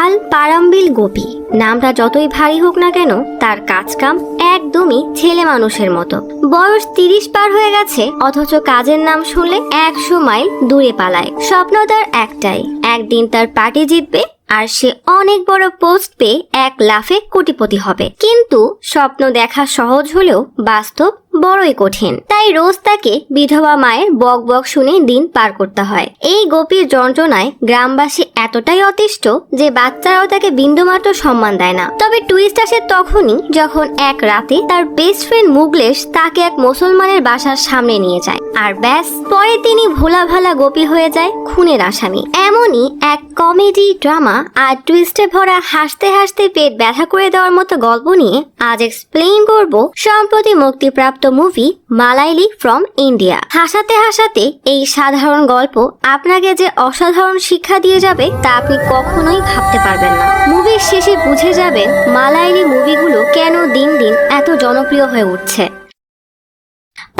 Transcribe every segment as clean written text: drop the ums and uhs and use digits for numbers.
আল পারাম্বিল গোপী নামটা যতই ভারী হোক না কেন, তার কাজকাম একদমই ছেলে মানুষের মতো। বয়স 30 পার হয়ে গেছে, অথচ কাজের নাম শুনলে 100 মাইল দূরে পালায়। স্বপ্ন তার একটাই, একদিন তার পার্টি জিতবে আর সে অনেক বড় পোস্ট পেয়ে এক লাফে কোটিপতি হবে। কিন্তু স্বপ্ন দেখা সহজ হলেও বাস্তব বড়ই কঠিন। তাই রোজ তাকে বিধবা মায়ের বক বক শুনে দিন পার করতে হয়। এই গোপীর যন্ত্রণায় গ্রামবাসী এতটাই অতিষ্ঠ যে বাচ্চারাও তাকে বিন্দুমাত্র সম্মান দেয় না। তবে টুইস্ট আসে তখনই যখন এক রাতে তার বেস্ট ফ্রেন্ড মুগলেশ তাকে এক মুসলমানের বাসার সামনে নিয়ে যায়, আর ব্যাস পরে তিনি ভোলা ভালা গোপী হয়ে যায় খুনের আসামি। এমনই এক কমেডি ড্রামা আর টুইস্টে ভরা হাসতে হাসতে পেট ব্যথা করে দেওয়ার মতো গল্প নিয়ে আজ এক্সপ্লেইন করব সম্প্রতি মুক্তিপ্রাপ্ত মুভি মালাইলি ফ্রম ইন্ডিয়া। হাসাতে হাসাতে এই সাধারণ গল্প আপনাকে যে অসাধারণ শিক্ষা দিয়ে যাবে তা আপনি কখনোই ভাবতে পারবেন না। মুভির শেষে বুঝে যাবেন মালাইলি মুভিগুলো কেন দিন দিন এত জনপ্রিয় হয়ে উঠছে।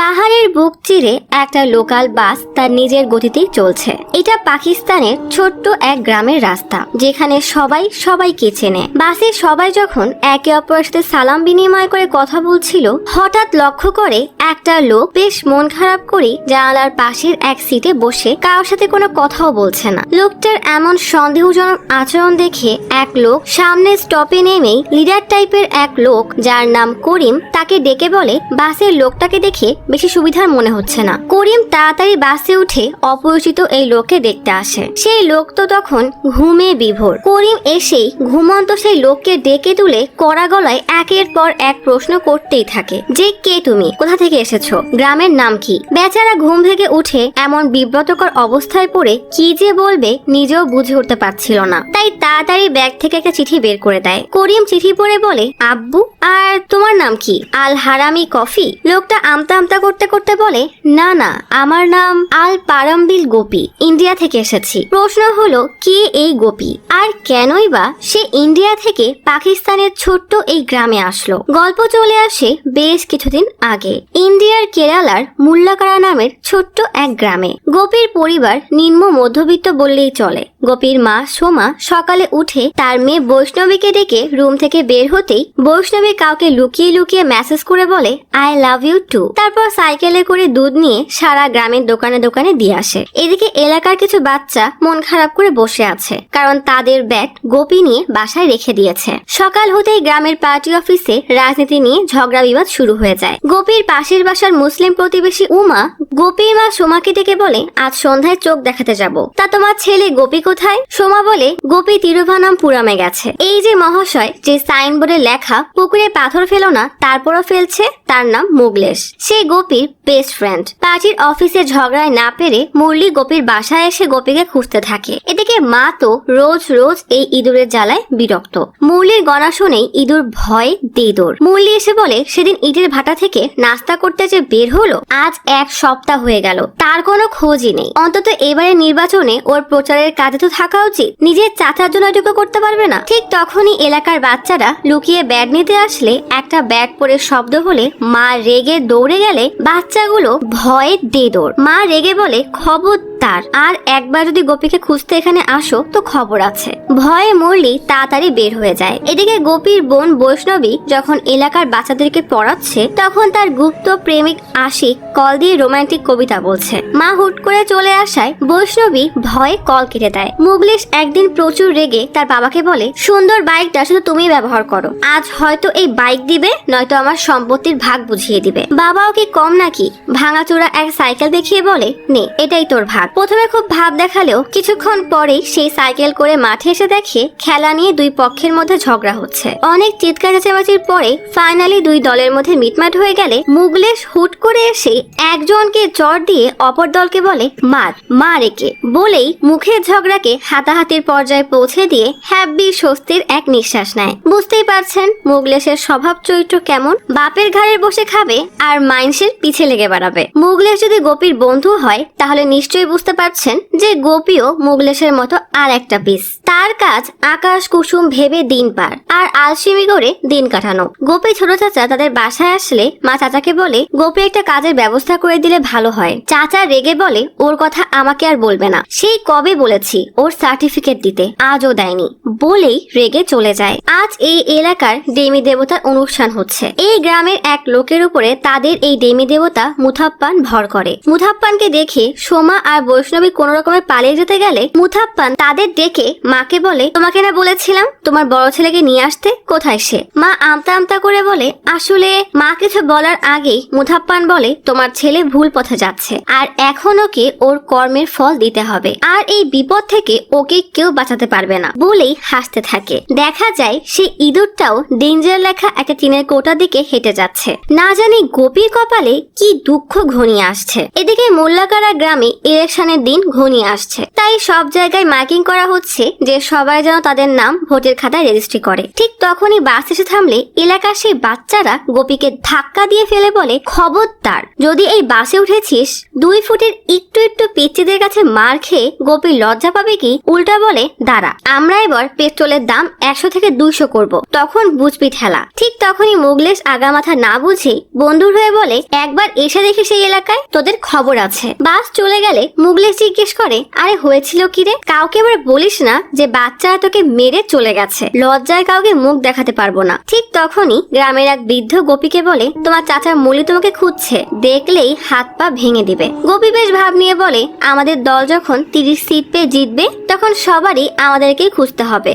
পাহাড়ের বুক চিরে একটা লোকাল বাস তার নিজের গতিতেই চলছে। এটা পাকিস্তানের ছোট্ট এক গ্রামের রাস্তা, যেখানে সবাই সবাইকে চেনে। বাসে সবাই যখন একে অপরের সাথে সালাম বিনিময় করে কথা বলছিল, হঠাৎ লক্ষ্য করে একটা লোক বেশ মন খারাপ করে জানালার পাশের এক সিটে বসে কারোর সাথে কোনো কথাও বলছে না। লোকটার এমন সন্দেহজনক আচরণ দেখে এক লোক সামনে স্টপে নেমেই লিডার টাইপের এক লোক, যার নাম করিম, তাকে ডেকে বলে বাসের লোকটাকে দেখে বেশি সুবিধার মনে হচ্ছে না। করিম তাড়াতাড়ি বাসে উঠে অপরিচিত এই লোককে দেখতে আসে। সেই লোক তো তখন ঘুমে বিভোর। করিম এসেই ঘুমন্ত সেই লোককে ডেকে তুলে কড়া গলায় একের পর এক প্রশ্ন করতেই থাকে যে কে তুমি, কোথা থেকে এসেছো, গ্রামের নাম কি। বেচারা ঘুম থেকে উঠে এমন বিব্রতকর অবস্থায় পড়ে কি যে বলবে নিজেও বুঝে উঠতে পারছিল না। তাই তাড়াতাড়ি ব্যাগ থেকে একটা চিঠি বের করে দেয়। করিম চিঠি পড়ে বলে, আব্বু, আর তোমার নাম কি? আল হারামি কফি। লোকটা আমতা আমতা করতে করতে বলে, না না, আমার নাম আল পারাম্বিল গোপী, ইন্ডিয়া থেকে এসেছি। প্রশ্ন হলো, কে এই গোপী আর কেনই বা সে ইন্ডিয়া থেকে পাকিস্তানের ছোট্ট এই গ্রামে আসলো? গল্প চলে আসে বেশ কিছুদিন আগে ইন্ডিয়ার কেরালার মুল্লাকারা নামের ছোট্ট এক গ্রামে। গোপীর পরিবার নিম্ন মধ্যবিত্ত বললেই চলে। গোপীর মা সোমা সকালে উঠে তার মেয়ে বৈষ্ণবীকে ডেকে রুম থেকে বের হতেই বৈষ্ণবী কাউকে লুকিয়ে লুকিয়ে মেসেজ করে বলে, আই লাভ ইউ টু। তারপর সাইকেলে করে দুধ নিয়ে সারা গ্রামের দোকানে দোকানে দিয়ে আসে। এদিকে এলাকার কিছু বাচ্চা মন খারাপ করে বসে আছে, কারণ তাদের ব্যাগ গোপী নিয়ে বাসায় রেখে দিয়েছে। সকাল হতেই গ্রামের পার্টি অফিসে রাজনীতি নিয়ে ঝগড়া বিবাদ শুরু হয়ে যায়। গোপীর পাশের বাসার মুসলিম প্রতিবেশী উমা গোপীর মা সোমাকে ডেকে বলে, আজ সন্ধ্যায় চোখ দেখাতে যাব। তা তোমার ছেলে গোপী কোথায়? সোমা বলে, গোপী তিরুভানামপুরামে গেছে। এই যে মহাশয়, যে সাইনবোর্ডে লেখা পুকুরে পাথর ফেলো না তারপরও ফেলছে, তার নাম মুগলেশ। সে গোপীর বেস্ট ফ্রেন্ড। পার্টির অফিসে ঝগড়ায় না পেরে মুরলি গোপীর বাসায় এসে গোপীকে খুঁজতে থাকে। এদিকে মা তো রোজ রোজ এই ইঁদুরের জ্বালায় বিরক্ত। মুরলির গলা শুনেই ইঁদুর ভয়ে দেদৌড়। মুরলি এসে বলে, সেদিন ইটের ভাটা থেকে নাস্তা করতে যে বের হলো, আজ 1 সপ্তাহ হয়ে গেল, তার কোনো খোঁজই নেই। অন্তত এবারে নির্বাচনে ওর প্রচারের কাজে তো থাকা উচিত, নিজের চাচার জন্য এটুকু করতে পারবে না? ঠিক তখনই এলাকার বাচ্চারা লুকিয়ে ব্যাগ নিতে আসলে একটা ব্যাগ পরে শব্দ হলে মা রেগে দৌড়ে গেলে বাচ্চাগুলো ভয়ে দেদৌড়। মা রেগে বলে, খবরদার, আর একবার যদি গোপীকে খুঁজতে এখানে আসো তো খবর আছে। ভয়ে মুরলি তাড়াতাড়ি বের হয়ে যায়। এদিকে গোপীর বোন বৈষ্ণবী যখন এলাকার বাচ্চাদেরকে পড়াচ্ছে, তখন তার গুপ্ত প্রেমিক আশিক কল দিয়ে রোমান্টিক কবিতা বলছে। মা হুট করে চলে আসায় বৈষ্ণবী ভয়ে কল কেটে দেয়। মুগলেশ একদিন প্রচুর রেগে তার বাবাকে বলে, সুন্দর বাইকটা শুধু তুমি ব্যবহার করো, আজ হয়তো এই বাইক দিবে, নয়তো আমার সম্পত্তির ভাগ বুঝিয়ে দিবে। বাবাও কি কম নাকি, ভাঙাচোরা এক সাইকেল দেখিয়ে বলে, নে এটাই তোর ভাগ। প্রথমে খুব ভাব দেখালেও কিছুক্ষণ পরেই সেই সাইকেল করে মাঠে এসে দেখে খেলা নিয়ে দুই পক্ষের মধ্যে ঝগড়া হচ্ছে। অনেক চিৎকার চেঁচামেচির পরে ফাইনালি দুই দলের মধ্যে মিটমাট হয়ে গেলে মুগলেশ হুট করে এসে একজনকে চড় দিয়ে অপর দলকে বলে, মার মার একে, বলেই মুখের ঝগড়াকে হাতাহাতির পর্যায়ে পৌঁছে দিয়ে হ্যাপি স্বস্তির এক নিঃশ্বাস নেয়। বুঝতেই পারছেন মুগলেশের স্বভাব চরিত্র কেমন। বাপের ঘাড়ে বসে খাবে আর মাইন্সের পিছে লেগে বেড়াবে। মুগলেশ যদি গোপীর বন্ধু হয় তাহলে নিশ্চয়ই বুঝতে পারছেন যে গোপীও মুগলেশের মতো আর একটা পিস। তার কাজ আকাশ কুসুম ভেবে দিন পার আর আলসেমি করে দিন কাটানো। গোপী ছোট চাচা তাদের বাসায় আসলে মা চাচাকে বলে গোপী একটা কাজের ব্যবস্থা করে দিলে ভালো হয়। চাচা রেগে বলে ওর কথা আমাকে আর বলবে না, সেই কবে বলেছি ওর সার্টিফিকেট দিতে, আজও দেয়নি বলেই রেগে চলে যায়। আজ এই এলাকার দেবী দেবতার অনুষ্ঠান হচ্ছে। এই গ্রামের এক লোকের উপরে তাদের এই দেবী দেবতা মুথাপ্পান ভর করে। মুথাপ্পানকে দেখে সোমা আর বৈষ্ণবী কোন রকমে পালিয়ে যেতে গেলে মুথাপ্পান তাদের ডেকে মাকে বলে তোমাকে না বলেছিলাম তোমার বড় ছেলেকে নিয়ে আসতে, কোথায় সে? মা আমতা আমতা করে বলে আসলে মা কিছু বলার আগেই মুথাপ্পান বলে তোমার ছেলে ভুল পথে যাচ্ছে আর এখন ওকে ওর কর্মের ফল দিতে হবে আর এই বিপদ থেকে ওকে কেউ বাঁচাতে পারবে না বলেই হাসতে থাকে। দেখা যায় সেই ইঁদুরটাও ডেঞ্জার লেখা একটা টিনের কোটার দিকে হেঁটে যাচ্ছে। না জানি গোপীর কপালে কি দুঃখ ঘনিয়ে আসছে। এদিকে মোল্লাকারা গ্রামে ইলেকশনের দিন ঘনিয়ে আসছে, তাই সব জায়গায় মাইকিং করা হচ্ছে যে সবাই যেন তাদের নাম ভোটের খাতায় রেজিস্ট্রি করে। ঠিক তখনই বাস এসে থামলে এলাকার সেই বাচ্চারা গোপীকে ধাক্কা দিয়ে ফেলে বলে খবরদার, যদি এই বাসে উঠেছিস 2 ফুটের একটু একটু পিচ্চিদের কাছে মার খেয়ে গোপী লজ্জা পাবে কি? উল্টা বলে দাঁড়া, আমরা এবার পেট্রোলের দাম 100 থেকে 200 করব, তখন বুঝবি ঠেলা। ঠিক তখনই মুগলেশ আগামাথা না বুঝে বন্ধুর হয়ে বলে একবার এসে দেখি সেই এলাকায়, তোদের খবর আছে। বাস চলে গেলে মুগলেশ জিজ্ঞেস করে আরে হয়েছিল কি রে? কাউকে এবার বলিস না যে বাচ্চারা তোকে মেরে চলে গেছে, লজ্জায় কাউকে মুখ দেখাতে পারবো না। ঠিক তখনই গ্রামের এক বৃদ্ধ গোপীকে বলে তোমার চাচা মলি তোমাকে খুঁজছে, দেখলেই হাত পা ভেঙে দিবে। গোপী বেশ ভাব নিয়ে বলে আমাদের দল যখন 30 সিট পেয়ে জিতবে তখন সবারই আমাদেরকেই খুঁজতে হবে।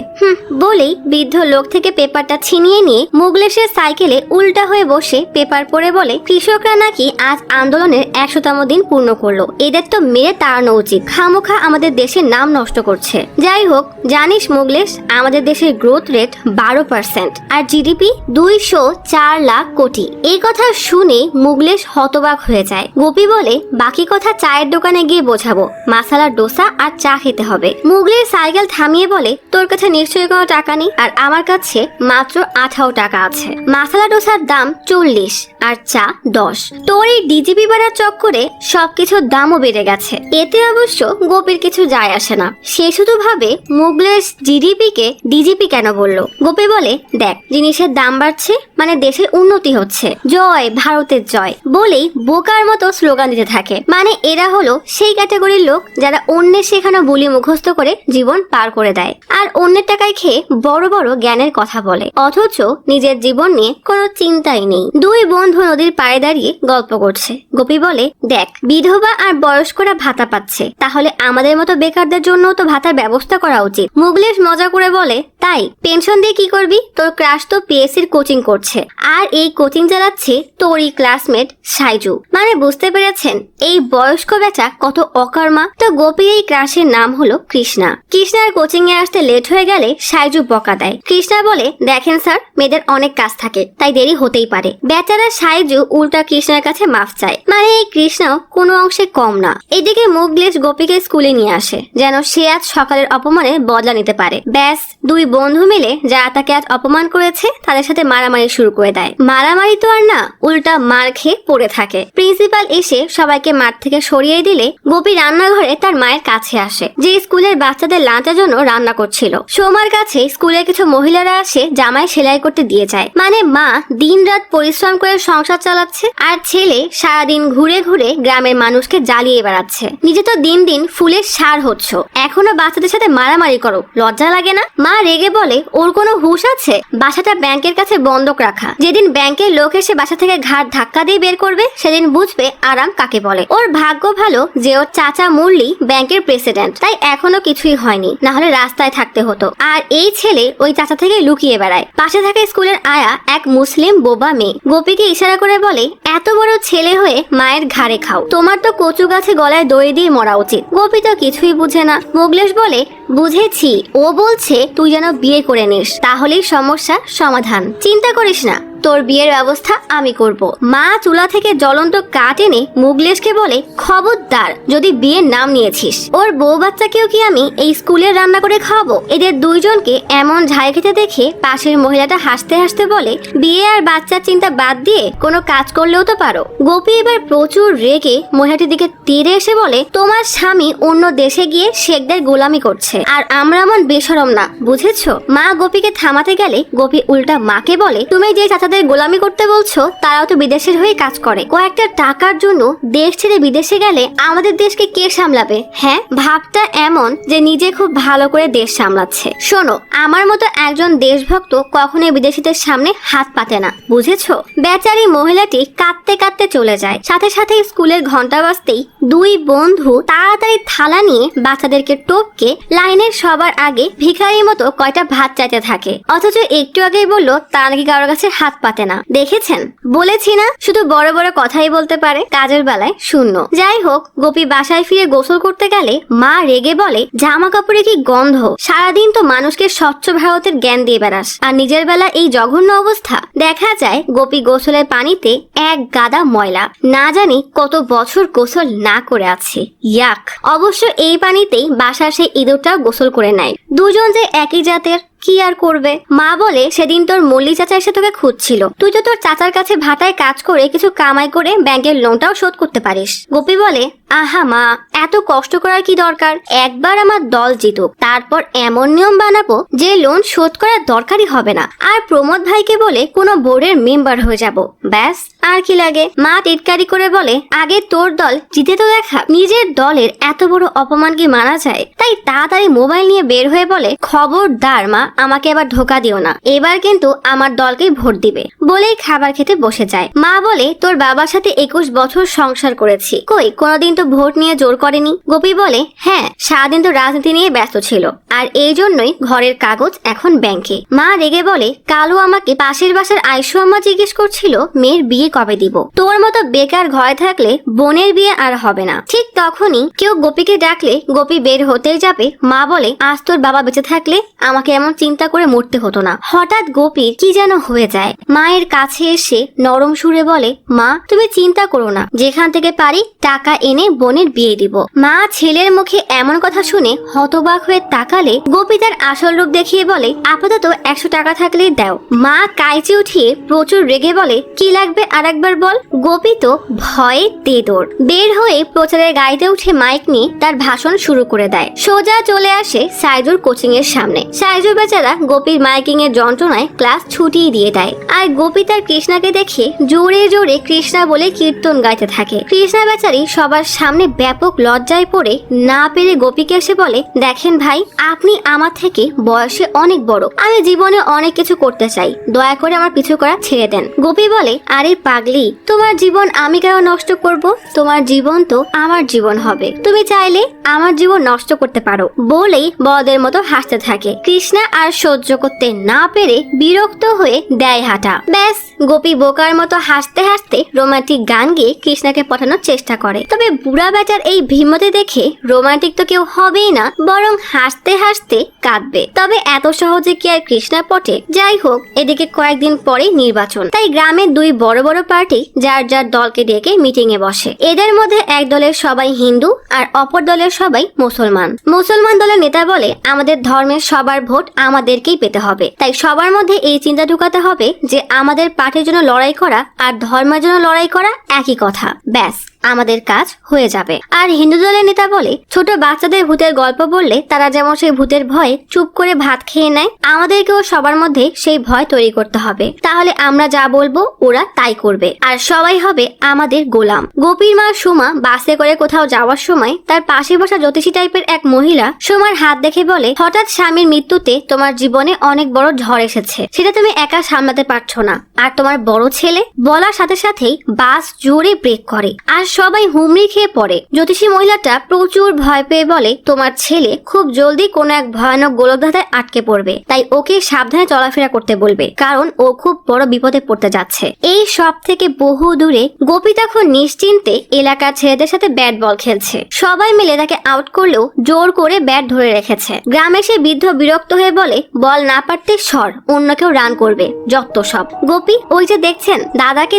বলেই বৃদ্ধ লোক থেকে পেপারটা ছিনিয়ে নিয়ে মুগলেশের সাইকেলে উল্টা হয়ে বসে পেপার পড়ে বলে কৃষকরা নাকি আজ আন্দোলনের 100তম দিন পূর্ণ করলো, এদের তো মেরে তাড়ানো উচিত, খামোখা আমাদের দেশের নাম নষ্ট করছে। যাই হোক, জানিস মুগলেশ আমাদের দেশের গ্রোথ রেট 12% আর জিডিপি 204 লাখ কোটি। এই কথা শুনে মুগলেশ হতবাক হয়ে যায়। গোপী বলে বাকি কথা চায়ের দোকানে গিয়ে বোঝাবো, মাসালা ডোসা আর চা খেতে হবে। মুগলেশ সাইকেল থামিয়ে বলে তোর কাছে নিশ্চয়ই কোনো টাকা নেই আর আমার কাছে মাত্র 18 টাকা আছে। মাসালা ডোসার দাম 40 আর চা 10। তোর এই ডিজিপি বাড়ার চক্করে সবকিছুর দামও বেড়ে গেছে। এতে অবশ্য গোপীর কিছু যায় আসে না, সে শুধু ভাবে মুগলেশ জিডিপি কে ডিজিপি কেন বললো। গোপী বলে দেখ জিনিসের দাম বাড়ছে মানে দেশের উন্নতি হচ্ছে, জয় ভারতের জয় বলেই বোকার মতো স্লোগান দিতে থাকে। মানে এরা হলো সেই ক্যাটাগরির লোক যারা অন্যের শেখানো বুলি মুখস্থ করে জীবন পার করে দেয় আর অন্যের টাকায় খেয়ে বড় বড় জ্ঞানের কথা বলে, অথচ নিজের জীবন নিয়ে কোনো চিন্তাই নেই। 2 বন্ধু নদীর পাড়ে দাঁড়িয়ে গল্প করছে। গোপী বলে দেখ বিধবা আর বয়স্করা ভাতা পাচ্ছে, তাহলে আমাদের মতো বেকারদের জন্য তো ভাতার ব্যবস্থা করা উচিত। মুগলেশ মজা করে বলে তাই পেনশন দিয়ে কি করবি? তোর ক্লাস তো পিএসসির কোচিং করছে আর এই কোচিং চালাচ্ছে তোরই ক্লাসমেট সাইজু। মানে বুঝতে পেরেছেন এই বয়স্ক বেচা কত অকর্মা। তো গোপীর এই ক্লাসের নাম হলো কৃষ্ণা। কৃষ্ণার কোচিং এ আসতে লেট হয়ে গেলে সাইজু বকা দেয়। কৃষ্ণা বলে দেখেন স্যার, মেয়েদের অনেক কাজ থাকে তাই দেরি হতেই পারে। বেচারা সাইজু উল্টা কৃষ্ণার কাছে মাফ চায়। মানে এই কৃষ্ণাও কোনো অংশে কম না। এদিকে মুগলেশ গোপীকে স্কুলে নিয়ে আসে যেন সে আজ সকালের অপমানের বদলা নিতে পারে। ব্যাস 2 বন্ধু মিলে যারা তাকে আজ অপমান করেছে তাদের সাথে মারামারি শুরু করে দেয়। মারামারি তো আর না, উল্টা মার খেয়ে পড়ে থাকে। প্রিন্সিপাল এসে সবাইকে মাঠ থেকে সরিয়ে দিলে গোপী রান্নাঘরে তার মায়ের কাছে আসে, যে স্কুলের বাচ্চাদের লাঞ্চের জন্য রান্না করছিল। সোমার কাছে স্কুলের কিছু মহিলারা আসে জামাই সেলাই করতে দিয়ে যায়। মানে মা দিনরাত পরিশ্রম করে সংসার চালাচ্ছে আর ছেলে সারাদিন ঘুরে ঘুরে গ্রামের মানুষকে জ্বালিয়ে বেড়াচ্ছে। নিজে তো দিন দিন ফুলের সার হচ্ছ, এখনো বাচ্চাদের সাথে মারামারি করো, লজ্জা লাগে না? মা রেগে বলে ওর কোনো হুঁশ আছে? বাসাটা ব্যাংকের কাছে বন্ধক রাখা, যেদিন ব্যাংকের লোক এসে বাসা থেকে ঘাট ধাক্কা দিয়ে বের করবে সেদিন বুঝবে আরাম কাকে বলে। ওর ভাগ্য ভালো যে ওর চাচা মুরলি ব্যাংকের প্রেসিডেন্ট, তাই এখনো কিছুই হয়নি, না হলে রাস্তায় থাকতে হতো। আর এই ছেলে ওই চাচা থেকে লুকিয়ে বেড়ায়। পাশে থাকা স্কুলের আয়া এক মুসলিম বোবা মেয়ে গোপীকে ইশারা করে বলে এত বড় ছেলে হয়ে মায়ের ঘাড়ে খাও, তোমার তো কচু গাছে গলায় দড়ি দিয়ে মরা উচিত। গোপী তো কিছুই বুঝে না। মুগলেশ বলে বুঝেছি, ও বলছে তুই যেন বিয়ে করে নিস, তাহলেই সমস্যার সমাধান। চিন্তা করিস না, তোর বিয়ের ব্যবস্থা আমি করব। মা চুলা থেকে জ্বলন্ত কাঠ এনে মুগলেশকে বলে, খবরদার যদি বিয়ের নাম নিয়েছিস, ওর বউ বাচ্চাকেও কি আমি এই স্কুলে রান্না করে খাওয়াবো? এদের দুইজনকে এমন ঝাই খেতে দেখে পাশের মহিলাটা হাসতে হাসতে বলে, বিয়ে আর বাচ্চার চিন্তা বাদ দিয়ে কোনো কাজ করলেও তো পারো। গোপী এবার প্রচুর রেগে মহিলাটির দিকে তীরে এসে বলে, তোমার স্বামী অন্য দেশে গিয়ে শেখদের গোলামি করছে, আর আমরা এমন বেশরম না, বুঝেছো? মা গোপীকে থামাতে গেলে গোপী উল্টা মাকে বলে, তুমি যে চাচাদের গোলামি করতে বলছো তারাও তো বিদেশের হয়ে কাজ করে। কয়েকটা টাকার জন্য দেশ ছেড়ে বিদেশে গেলে আমাদের দেশকে কে সামলাবে? হ্যাঁ, ভাবটা এমন যে নিজে খুব ভালো করে দেশ সামলাচ্ছে। শোনো, আমার মতো একজন দেশভক্ত কখনোই বিদেশিদের সামনে হাত পাতে না, বুঝেছো? বেচারি মহিলাটি কাঁদতে কাঁদতে চলে যায়। সাথে সাথে স্কুলের ঘন্টা বাজতেই দুই বন্ধু তাড়াতাড়ি থালা নিয়ে বাচ্চাদেরকে টপকে লাইনের সবার আগে ভিখারির মতো কয়টা ভাত চাইতে থাকে, অথচ একটু আগেই বললো তা নাকি কারোর কাছে হাত পাতে না। দেখেছেন, বলেছি না শুধু বড় বড় কথাই বলতে পারে, কাজের বেলায় শূন্য। যাই হোক, গোপী বাসায় ফিরে গোসল করতে গেলে মা রেগে বলে, জামা কাপড়ে কি গন্ধ, সারাদিন তো মানুষকে স্বচ্ছ ভারতের জ্ঞান দিয়ে বেড়াস, আর নিজের বেলা এই জঘন্য অবস্থা। দেখা যায় গোপী গোসলের পানিতে এক গাদা ময়লা, না জানি কত বছর গোসল না করে আছে। ইয়াক! অবশ্য এই পানিতেই বাসার সেই ইঁদুরটাও গোসল করে নেয়। দুজন যে একই জাতের, কি আর করবে। মা বলে, সেদিন তোর মল্লি চাচা এসে তোকে খুঁজছিল, তুই তো তোর চাচার কাছে ভাটায় কাজ করে কিছু কামাই করে ব্যাংকের লোনটাও শোধ করতে পারিস। গোপী বলে, আহা মা, এত কষ্ট করার কি দরকার? একবার আমার দল জিতুক, তারপর এমন নিয়ম বানাবো যে লোন শোধ করার দরকারই হবে না। আর প্রমোদ ভাইকে বলে কোনো বোর্ডের মেম্বার হয়ে যাব, ব্যাস, আর কি লাগে। মা টিটকারি করে বলে, আগে তোর দল জিতে তো দেখা। নিজের দলের এত বড় অপমান কি মানা যায়? তাই তাড়াতাড়ি মোবাইল নিয়ে বের হয়ে বলে, খবরদার মা, আমাকে আবার ধোকা দিও না, এবার কিন্তু আমার দলকেই ভোট দিবে। বলেই খাবার খেতে বসে যায়। মা বলে, তোর বাবার সাথে 21 বছর সংসার করেছি, কই কোনোদিন তো ভোট নিয়ে জোর করেনি। গোপী বলে, হ্যাঁ, সারাদিন তো রাজনীতি নিয়ে ব্যস্ত ছিল, আর এই জন্যই ঘরের কাগজ এখন ব্যাংকে। মা রেগে বলে, কালু আমাকে পাশের বাসার আয়শু আম্মা জিজ্ঞেস করছিল মেয়ের বিয়ে কবে দিব। তোর মতো বেকার ঘরে থাকলে বোনের বিয়ে আর হবে না। ঠিক তখনই কেউ গোপীকে ডাকলে গোপী বের হতেই যাবে। মা বলে, আজ তোর বাবা বেঁচে থাকলে আমাকে এমন চিন্তা করে মরতে হতো না। হঠাৎ গোপীর কি যেন হয়ে যায়। মায়ের কাছে এসে নরম সুরে বলে, মা তুমি চিন্তা করো না, যেখান থেকে পারি টাকা এনে বোনের বিয়ে দিব। মা ছেলের মুখে এমন কথা শুনে হতবাক হয়ে তাকালে গোপী তার আসল রূপ দেখিয়ে বলে, আপাতত 100 টাকা থাকলেই দাও। মা কাইচে উঠিয়ে প্রচুর রেগে বলে, কি লাগবে আরেকবার বল। গোপী তো ভয়ে তেদোর। বের হয়ে প্রচারের গাড়িতে উঠে মাইক নিয়ে তার ভাষণ শুরু করে দেয়। সোজা চলে আসে সাইজুর কোচিং এর সামনে। সাইজু বেচারা গোপীর মাইকিং এর যন্ত্রণায় ক্লাস ছুটিয়ে দিয়ে দেয়। আর গোপী তার কৃষ্ণাকে দেখে জোরে জোরে কৃষ্ণা বলে কীর্তন গাইতে থাকে। কৃষ্ণা বেচারি সবার সামনে ব্যাপক লজ্জায় পড়ে না পেরে গোপীকে এসে বলে, দেখেন ভাই, আপনি আমার থেকে বয়সে অনেক বড়, আমি জীবনে অনেক কিছু করতে চাই, দয়া করে আমার পিছু করা ছেড়ে দেন। গোপী বলে, আরে পাগলি, তোমার জীবন আমি কেন নষ্ট করব? তোমার জীবন তো আমার জীবন হবে, তুমি চাইলে আমার জীবন নষ্ট করতে পারো। বলেই বড়দের মতো হাসতে থাকে। কৃষ্ণা আর সহ্য করতে না পেরে বিরক্ত হয়ে দেয় হাঁটা। ব্যাস, গোপী বোকার মতো হাসতে হাসতে রোমান্টিক গান গিয়ে কৃষ্ণাকে পটানোর চেষ্টা করে। তবে বুড়া বেটার এই ভিমতে দেখে রোমান্টিক তো কেউ হবেই না, বরং হাসতে হাসতে কাঁদবে। তবে এত সহজে কি আর কৃষ্ণা পটে? যাই হোক, এদিকে কয়েকদিন পরে নির্বাচন, তাই গ্রামের দুই বড় বড় পার্টি যার যার দলকে ডেকে মিটিং এ বসে। এদের মধ্যে এক দলের সবাই হিন্দু আর অপর দলের সবাই মুসলমান। মুসলমান দলের নেতা বলে, আমাদের ধর্মের সবার ভোট আমাদেরকেই পেতে হবে, তাই সবার মধ্যে এই চিন্তা ঢুকাতে হবে যে আমাদের পার্টির জন্য লড়াই করা আর ধর্মের জন্য লড়াই করা একই কথা, ব্যাস আমাদের কাজ হয়ে যাবে। আর হিন্দু দলের নেতা বলে, ছোট বাচ্চাদের ভূতের গল্প বললে তারা যেমন সেই ভূতের ভয়ে চুপ করে ভাত খেয়ে নেয়, আমাদেরকেও সবার মধ্যে সেই ভয় তৈরি করতে হবে, তাহলে আমরা যা বলবো ওরা তাই করবে, আর সবাই হবে আমাদের গোলাম। গোপীর মা সুমা বাসে করে কোথাও যাওয়ার সময় তার পাশে বসা জ্যোতিষী টাইপের এক মহিলা সুমার হাত দেখে বলে, হঠাৎ স্বামীর মৃত্যুতে তোমার জীবনে অনেক বড় ঝড় এসেছে, সেটা তুমি একা সামলাতে পারছো না, আর তোমার বড় ছেলে। বলার সাথে সাথেই বাস জোরে ব্রেক করে আর সবাই হুমড়ি খেয়ে পড়ে। জ্যোতিষী মহিলাটা প্রচুর ভয় পেয়ে বলে, তোমার ছেলে খুব জলদি কোনো এক ভয়ানক গোলকধাঁধায় আটকে পড়বে, তাই ওকে সাবধানে চলাফেরা করতে বলবে, কারণ ও খুব বড় বিপদে পড়তে যাচ্ছে। এই সব থেকে বহু দূরে গোপী তখন নিশ্চিন্তে এলাকার ছেলেদের সাথে ব্যাট বল খেলছে। সবাই মিলে তাকে আউট করলেও জোর করে ব্যাট ধরে রেখেছে। গ্রামে সে বৃদ্ধ বিরক্ত হয়ে বলে, বল না পারতে সর, অন্য কেউ রান করবে, যত সব। গোপী ওই যে দেখছেন, দাদাকে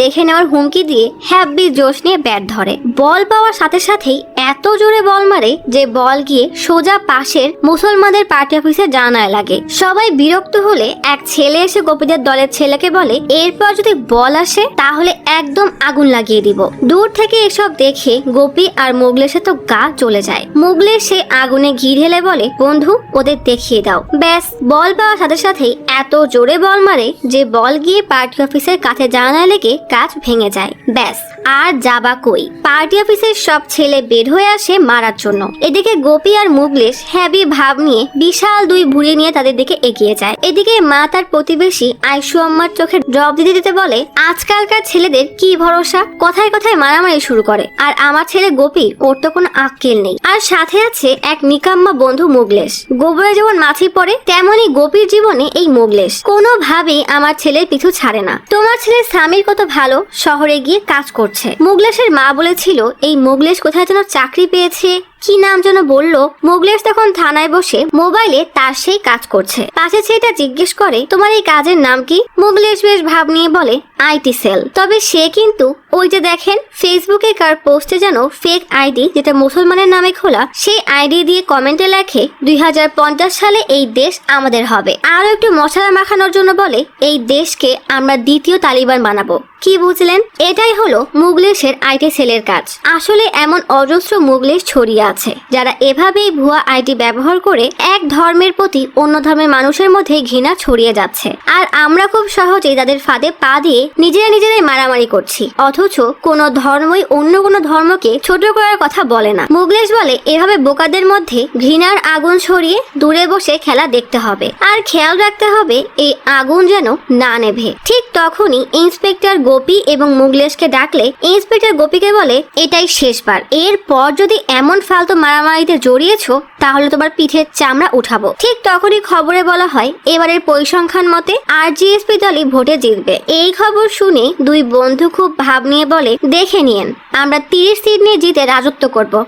দেখে নেওয়ার হুমকি দিয়ে হ্যাপি জোশ নিয়ে ব্যাট ধরে। বল পাওয়ার সাথে সাথেই এত জোরে বল মারে যে বল গিয়ে সোজা পাশের মুসলমানদের পার্টি অফিসে জানায় লাগে। সবাই বিরক্ত হলে এক ছেলে এসে গোপীদের দলের ছেলেকে বলে, এরপর যদি বল আসে তাহলে একদম আগুন লাগিয়ে দিব। দূর থেকে এসব দেখে গোপী আর মুগলেশে তো গা চলে যায়। মুগলেশ সে আগুনে ঘি ঢেলে বলে, বন্ধু ওদের দেখিয়ে দাও। ব্যাস, বল পাওয়ার সাথে সাথেই এত জোরে বল মারে যে বল গিয়ে পার্টি অফিসের কাছে জানালায় লেগে কাঁচ ভেঙে যায়। ব্যাস, আর যাবা কই। পার্টি অফিসের সব ছেলে বের হয়ে আসে মারার জন্য। এদিকে গোপী আর মুগলেশ হ্যাবি ভাব নিয়ে বিশাল দুই ভুঁড়ি নিয়ে তাদের দিকে এগিয়ে যায়। এদিকে মা তার প্রতিবেশী আয়শু আম্মার চোখে ড্রপ দিতে দিতে বলে, আজকালকার ছেলেদের কি ভরসা, কথায় কথায় মারামারি শুরু করে। আর আমার ছেলে গোপী, ওর তো কোনো আক্কেল নেই। আর সাথে আছে এক নিকাম্মা বন্ধু মুগলেশ। গোবরে যেমন মাছি পড়ে, তেমনই গোপীর জীবনে এই মুগলেশ কোনোভাবেই আমার ছেলের পিছু ছাড়ে না। তোমার ছেলের স্বামীর কত ভালো, শহরে গিয়ে কাজ করছে। মুগলেশের মা বলেছিল এই মুগলেশ কোথায় যেন চাকরি পেয়েছে, কি নাম যেন বললো। মুগলেশ তখন থানায় বসে মোবাইলে তার সেই কাজ করছে। পাশে ছেলেটা জিজ্ঞেস করে, তোমার এই কাজের নাম কি? মুগলেশ বেশ ভাব নিয়ে বলে, আইটি সেল। তবে সে কিন্তু ওই যে দেখেন ফেসবুকে কার পোস্টে যেন ফেক আইডি, যেটা মুসলমানের নামে খোলা, সেই আইডি দিয়ে কমেন্টে লেখে 2050 সালে এই দেশ আমাদের হবে। আরো একটু মশলা মাখানোর জন্য বলে, এই দেশকে আমরা দ্বিতীয় তালিবান বানাবো। কি বুঝলেন? এটাই হলো মুগলেশের আইটি সেলের কাজ। আসলে এমন অজস্র মুগলেশ ছড়িয়ে আছে যারা এভাবেই ভুয়া আইডি ব্যবহার করে এক ধর্মের প্রতি অন্য ধর্মের মানুষের মধ্যে ঘৃণা ছড়িয়ে যাচ্ছে। আর আমরা খুব সহজেই তাদের ফাঁদে পা দিয়ে নিজেরাই মারামারি করছি, অথচ কোনো ধর্মই অন্য কোনো ধর্মকে ছোট করার কথা বলে না। মুগলেশ বলে, এভাবে বোকাদের মধ্যে ঘৃণার আগুন ছড়িয়ে দূরে বসে খেলা দেখতে হবে, আর খেয়াল রাখতে হবে এই আগুন যেন না নেভে। ঠিক তখনই ইন্সপেক্টর গোপী এবং মুগলেশকে ডাকলে ইন্সপেক্টর গোপীকে বলে, এটাই শেষবার, এরপর যদি এমন ফালতু মারামারিতে জড়িয়েছো তাহলে তোমার পিঠের চামড়া উঠাবো। ঠিক তখনই খবরে বলা হয় এবারের পরিসংখ্যান মতে আরজিএসপি দলই ভোটে জিতবে। এই খবর শুনে দুই বন্ধু খুব ভাব নিয়ে বলে, দেখে নিয়েন, আমরা 30 সিট নিয়ে জিতে রাজত্ব করবো।